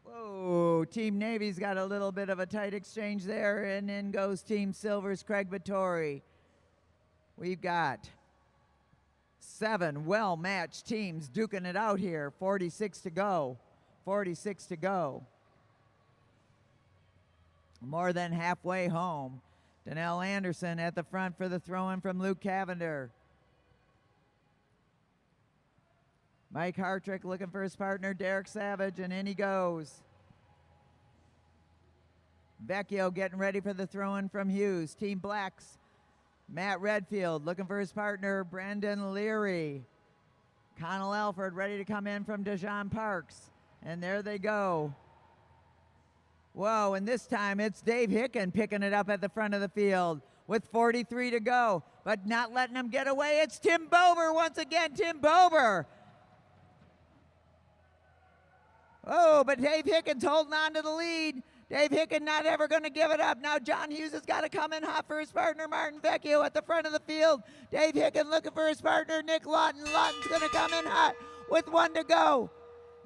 Whoa, Team Navy's got a little bit of a tight exchange there, and in goes Team Silver's Craig Vittori. We've got 7 well-matched teams duking it out here. 46 to go. 46 to go. More than halfway home. Donnell Anderson at the front for the throw-in from Luke Cavender. Mike Hartrick looking for his partner, Derek Savage, and in he goes. Vecchio getting ready for the throw-in from Hughes. Team Blacks, Matt Redfield looking for his partner, Brandon Leary. Connell Elford ready to come in from Dejan Parks. And there they go. Whoa, and this time it's Dave Hicken picking it up at the front of the field with 43 to go, but not letting him get away. It's Tim Bober once again, Tim Bober. Oh, but Dave Hicken's holding on to the lead. Dave Hicken not ever going to give it up. Now John Hughes has got to come in hot for his partner, Martin Vecchio, at the front of the field. Dave Hicken looking for his partner, Nick Lawton. Lawton's going to come in hot with 1 to go.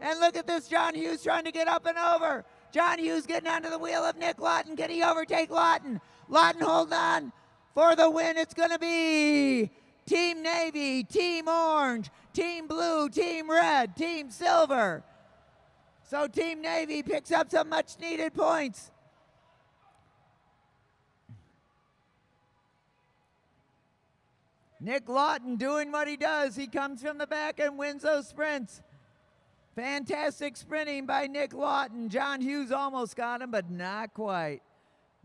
And look at this, John Hughes trying to get up and over. John Hughes getting onto the wheel of Nick Lawton. Can he overtake Lawton? Lawton hold on for the win. It's going to be Team Navy, Team Orange, Team Blue, Team Red, Team Silver. So Team Navy picks up some much needed points. Nick Lawton doing what he does. He comes from the back and wins those sprints. Fantastic sprinting by Nick Lawton. John Hughes almost got him, but not quite.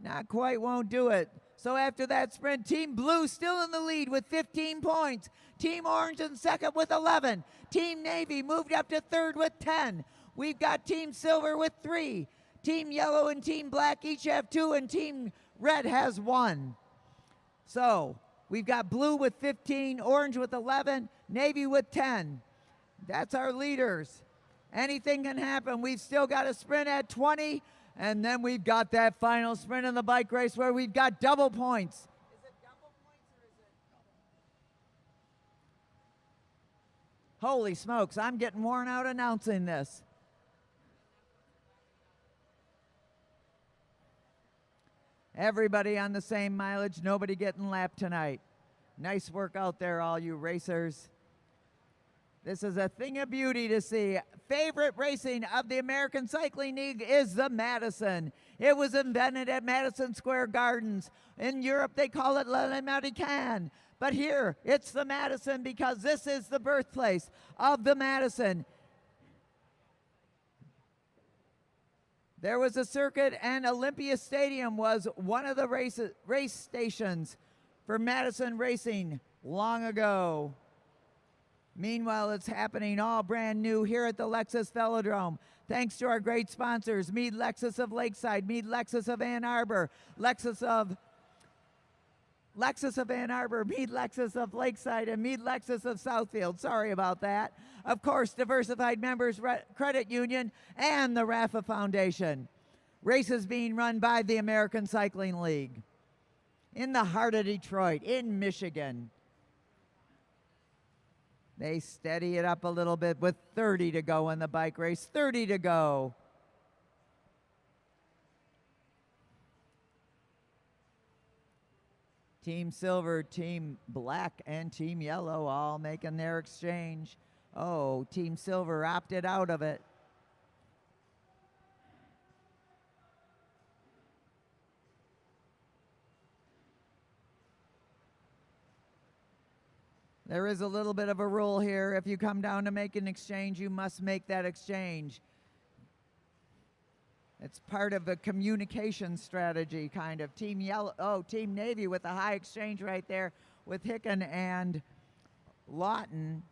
Not quite won't do it. So after that sprint, Team Blue still in the lead with 15 points. Team Orange in second with 11. Team Navy moved up to third with 10. We've got Team Silver with 3. Team Yellow and Team Black each have 2, and Team Red has 1. So we've got Blue with 15, Orange with 11, Navy with 10. That's our leaders. Anything can happen. We've still got a sprint at 20, and then we've got that final sprint in the bike race where we've got double points. Is it double points or is it double? Holy smokes, I'm getting worn out announcing this. Everybody on the same mileage, nobody getting lapped tonight. Nice work out there, all you racers. This is a thing of beauty to see. Favorite racing of the American Cycling League is the Madison. It was invented at Madison Square Gardens. In Europe, they call it L'Américaine. But here, it's the Madison because this is the birthplace of the Madison. There was a circuit, and Olympia Stadium was one of the race stations for Madison Racing long ago. Meanwhile, it's happening all brand new here at the Lexus Velodrome. Thanks to our great sponsors, Mead Lexus of Lakeside, Mead Lexus of Ann Arbor, Lexus of Ann Arbor, Mead Lexus of Lakeside, and Mead Lexus of Southfield. Sorry about that. Of course, Diversified Members Credit Union and the RAFA Foundation. Races being run by the American Cycling League in the heart of Detroit, in Michigan. They steady it up a little bit with 30 to go in the bike race. 30 to go. Team Silver, Team Black, and Team Yellow all making their exchange. Oh, Team Silver opted out of it. There is a little bit of a rule here. If you come down to make an exchange, you must make that exchange. It's part of the communication strategy, kind of. Team Yellow, oh, Team Navy with a high exchange right there with Hicken and Lawton.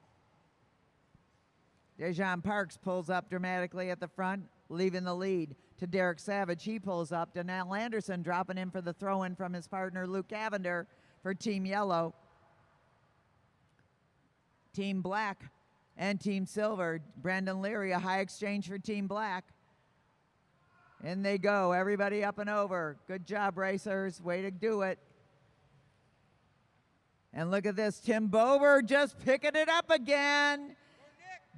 Dejan Parks pulls up dramatically at the front, leaving the lead to Derek Savage. He pulls up. Donnell Anderson dropping in for the throw-in from his partner Luke Cavender for Team Yellow. Team Black and Team Silver. Brandon Leary, a high exchange for Team Black. In they go, everybody up and over. Good job, racers. Way to do it. And look at this, Tim Bober just picking it up again.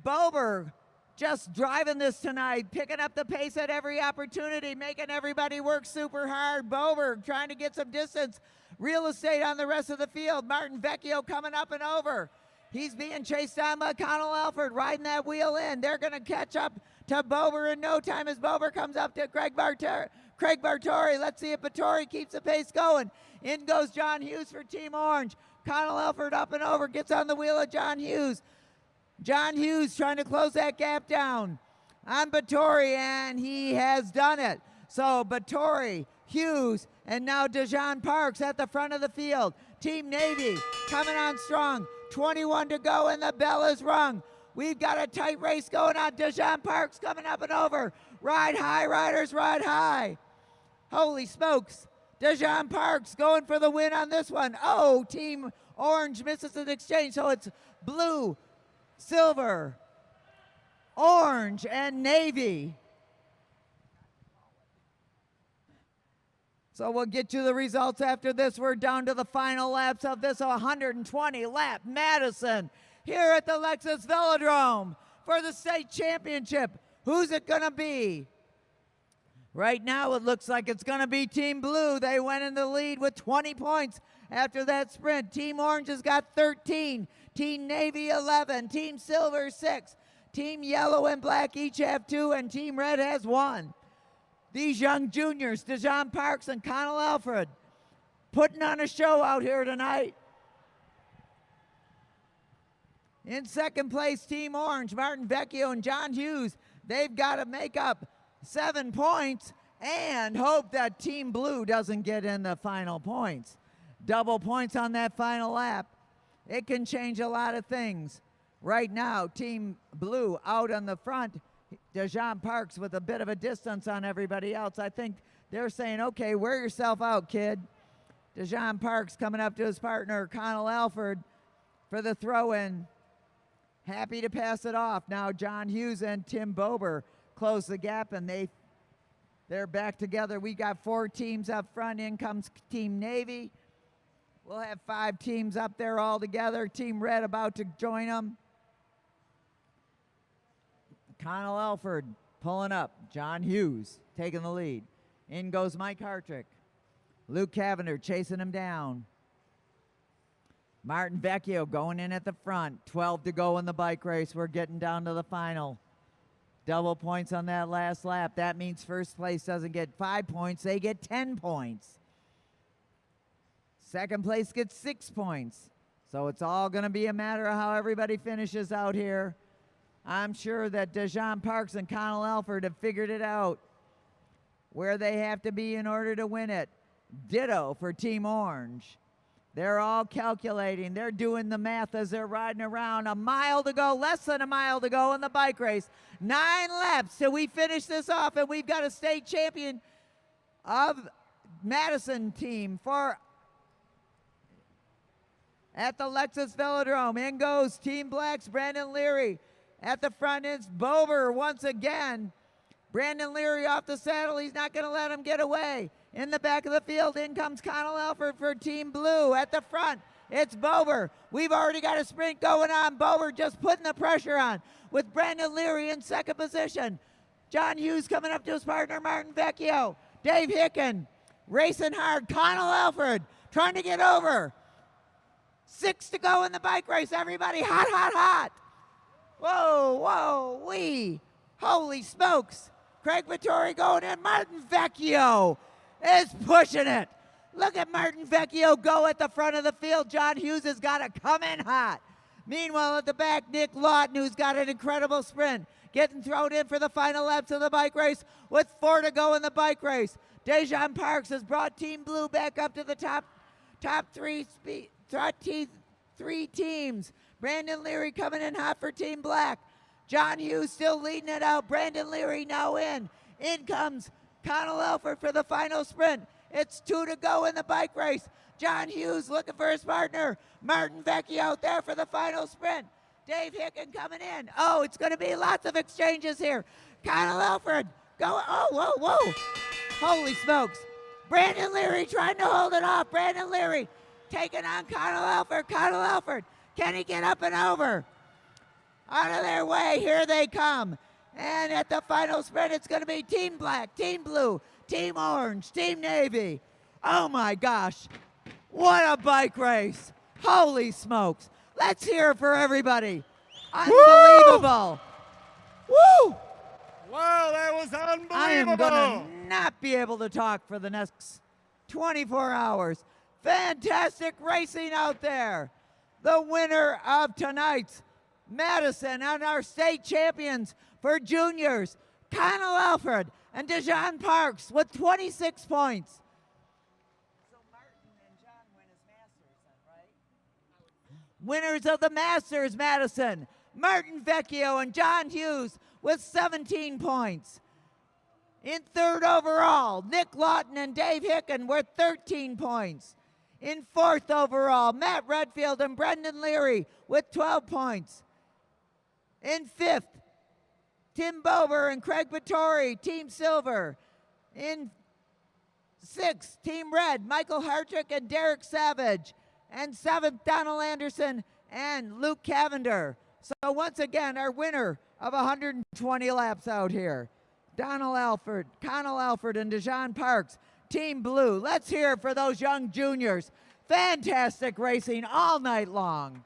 Bober just driving this tonight, picking up the pace at every opportunity, making everybody work super hard. Bober trying to get some distance. Real estate on the rest of the field. Martin Vecchio coming up and over. He's being chased down by Connell Alford, riding that wheel in. They're going to catch up to Bober in no time as Bober comes up to Craig Bartori. Let's see if Bartori keeps the pace going. In goes John Hughes for Team Orange. Connell Alford up and over, gets on the wheel of John Hughes. John Hughes trying to close that gap down on Bartori, and he has done it. So Bartori, Hughes, and now Dejan Parks at the front of the field. Team Navy coming on strong. 21 to go, and the bell is rung. We've got a tight race going on. Dejan Parks coming up and over. Ride high, riders, ride high. Holy smokes. Dejan Parks going for the win on this one. Oh, Team Orange misses an exchange, so it's blue, silver, orange, and navy. So we'll get you the results after this. We're down to the final laps of this 120-lap Madison here at the Lexus Velodrome for the state championship. Who's it going to be? Right now, it looks like it's going to be Team Blue. They went in the lead with 20 points after that sprint. Team Orange has got 13. Team Navy, 11. Team Silver, 6. Team Yellow and Black each have 2, and Team Red has 1. These young juniors, Dejan Parks and Connell Alfred, putting on a show out here tonight. In second place, Team Orange, Martin Vecchio and John Hughes. They've got to make up 7 points, and hope that Team Blue doesn't get in the final points. Double points on that final lap. It can change a lot of things. Right now, Team Blue out on the front. DeJean Parks with a bit of a distance on everybody else. I think they're saying, okay, wear yourself out, kid. DeJean Parks coming up to his partner, Connell Alford, for the throw-in. Happy to pass it off. Now John Hughes and Tim Bober close the gap, and they're back together. We got 4 teams up front. In comes Team Navy. We'll have 5 teams up there all together. Team Red about to join them. Connell Alford pulling up. John Hughes taking the lead. In goes Mike Hartrick. Luke Cavender chasing him down. Martin Vecchio going in at the front. 12 to go in the bike race. We're getting down to the final. Double points on that last lap. That means first place doesn't get 5 points. They get 10 points. Second place gets 6 points. So it's all going to be a matter of how everybody finishes out here. I'm sure that DeJean Parks and Connell Alford have figured it out where they have to be in order to win it. Ditto for Team Orange. They're all calculating. They're doing the math as they're riding around. A mile to go, less than a mile to go in the bike race. 9 laps till we finish this off, and we've got a state champion of Madison team for at the Lexus Velodrome. In goes Team Black's Brandon Leary. At the front is Bober once again. Brandon Leary off the saddle. He's not going to let him get away. In the back of the field, in comes Connell Alford for Team Blue. At the front, it's Bober. We've already got a sprint going on. Bober just putting the pressure on with Brandon Leary in second position. John Hughes coming up to his partner, Martin Vecchio. Dave Hicken racing hard. Connell Alford trying to get over. 6 to go in the bike race. Everybody hot, hot, hot. Whoa, whoa, wee. Holy smokes. Craig Vittori going in. Martin Vecchio is pushing it. Look at Martin Vecchio go at the front of the field. John Hughes has got to come in hot. Meanwhile, at the back, Nick Lawton, who's got an incredible sprint, getting thrown in for the final laps of the bike race with 4 to go in the bike race. DeJean Parks has brought Team Blue back up to the top 3 teams. Brandon Leary coming in hot for Team Black. John Hughes still leading it out. Brandon Leary now in. In comes Connell Alford for the final sprint. It's 2 to go in the bike race. John Hughes looking for his partner. Martin Vecchio out there for the final sprint. Dave Hicken coming in. Oh, it's going to be lots of exchanges here. Connell Alford go. Oh, whoa, whoa. Holy smokes. Brandon Leary trying to hold it off. Brandon Leary taking on Connell Alford. Connell Alford. Can he get up and over? Out of their way, here they come. And at the final sprint, it's going to be Team Black, Team Blue, Team Orange, Team Navy. Oh my gosh, what a bike race. Holy smokes. Let's hear it for everybody. Unbelievable. Woo! Wow, that was unbelievable. I am going to not be able to talk for the next 24 hours. Fantastic racing out there. The winner of tonight's Madison and our state champions for juniors, Connell Alford and DeJean Parks with 26 points. So Martin and John win his Masters then, right? Winners of the Masters, Madison, Martin Vecchio and John Hughes with 17 points. In third overall, Nick Lawton and Dave Hicken with 13 points. In fourth overall, Matt Redfield and Brendan Leary with 12 points. In fifth, Tim Bober and Craig Vittori, Team Silver. In sixth, Team Red, Michael Hartrick and Derek Savage. And seventh, Donald Anderson and Luke Cavender. So once again, our winner of 120 laps out here, Connell Alford and DeJean Parks, Team Blue. Let's hear it for those young juniors. Fantastic racing all night long.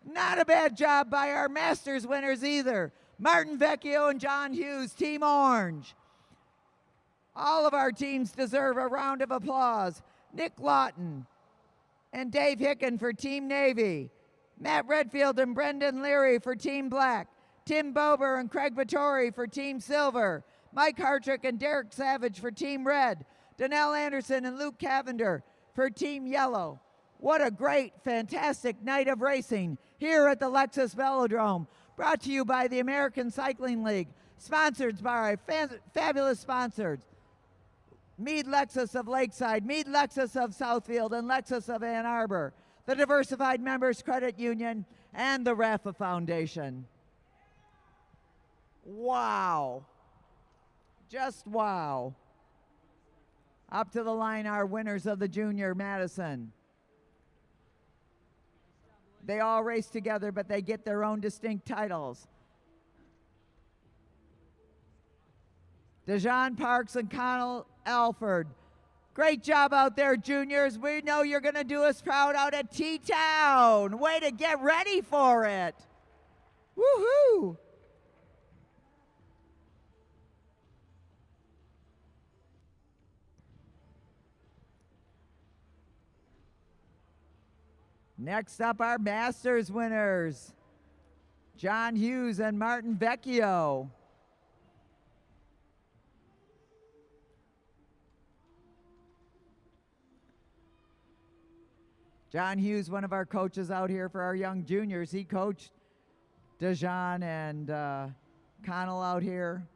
Not a bad job by our Masters winners either. Martin Vecchio and John Hughes, Team Orange. All of our teams deserve a round of applause. Nick Lawton and Dave Hicken for Team Navy. Matt Redfield and Brendan Leary for Team Black. Tim Bober and Craig Vittori for Team Silver. Mike Hartrick and Derek Savage for Team Red, Donnell Anderson and Luke Cavender for Team Yellow. What a great, fantastic night of racing here at the Lexus Velodrome, brought to you by the American Cycling League, sponsored by fabulous sponsors, Meade Lexus of Lakeside, Meade Lexus of Southfield, and Lexus of Ann Arbor, the Diversified Members Credit Union, and the Rafa Foundation. Wow. Just wow. Up to the line are winners of the Junior Madison. They all race together, but they get their own distinct titles. DeJean Parks and Connell Alford. Great job out there, juniors. We know you're going to do us proud out at T-Town. Way to get ready for it. Woohoo! Next up, our Masters winners, John Hughes and Martin Vecchio. John Hughes, one of our coaches out here for our young juniors. He coached DeJean and Connell out here.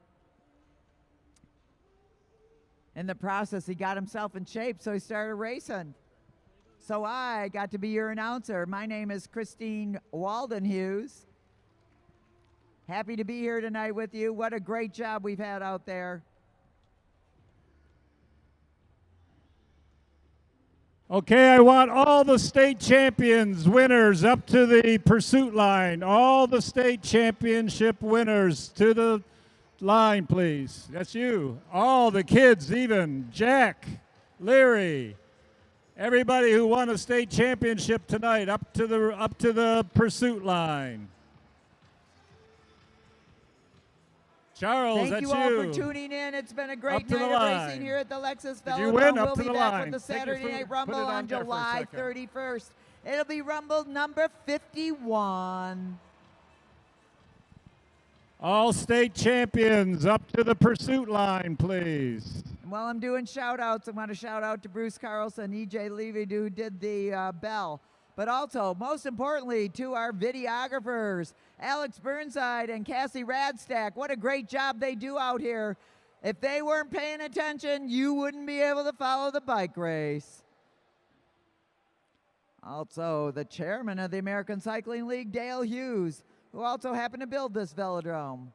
In the process, he got himself in shape, so he started racing. So I got to be your announcer. My name is Christine Walden Hughes. Happy to be here tonight with you. What a great job we've had out there. Okay, I want all the state champions winners up to the pursuit line. All the state championship winners to the line, please. That's you. All the kids, even Jack, Leary. Everybody who won a state championship tonight, up to the pursuit line. Charles, that's you. Thank you all for tuning in. It's been a great night of racing here at the Lexus Velodrome. You win? Up we'll to be the back line. with the Saturday Night Rumble on July 31st. It'll be Rumble number 51. All state champions up to the pursuit line, please. And while I'm doing shout-outs, I want to shout out to Bruce Carlson, E.J. Levy, who did the bell. But also, most importantly, to our videographers, Alex Burnside and Cassie Radstack. What a great job they do out here. If they weren't paying attention, you wouldn't be able to follow the bike race. Also, the chairman of the American Cycling League, Dale Hughes, who also happened to build this velodrome.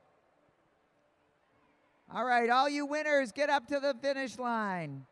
All right, all you winners, get up to the finish line.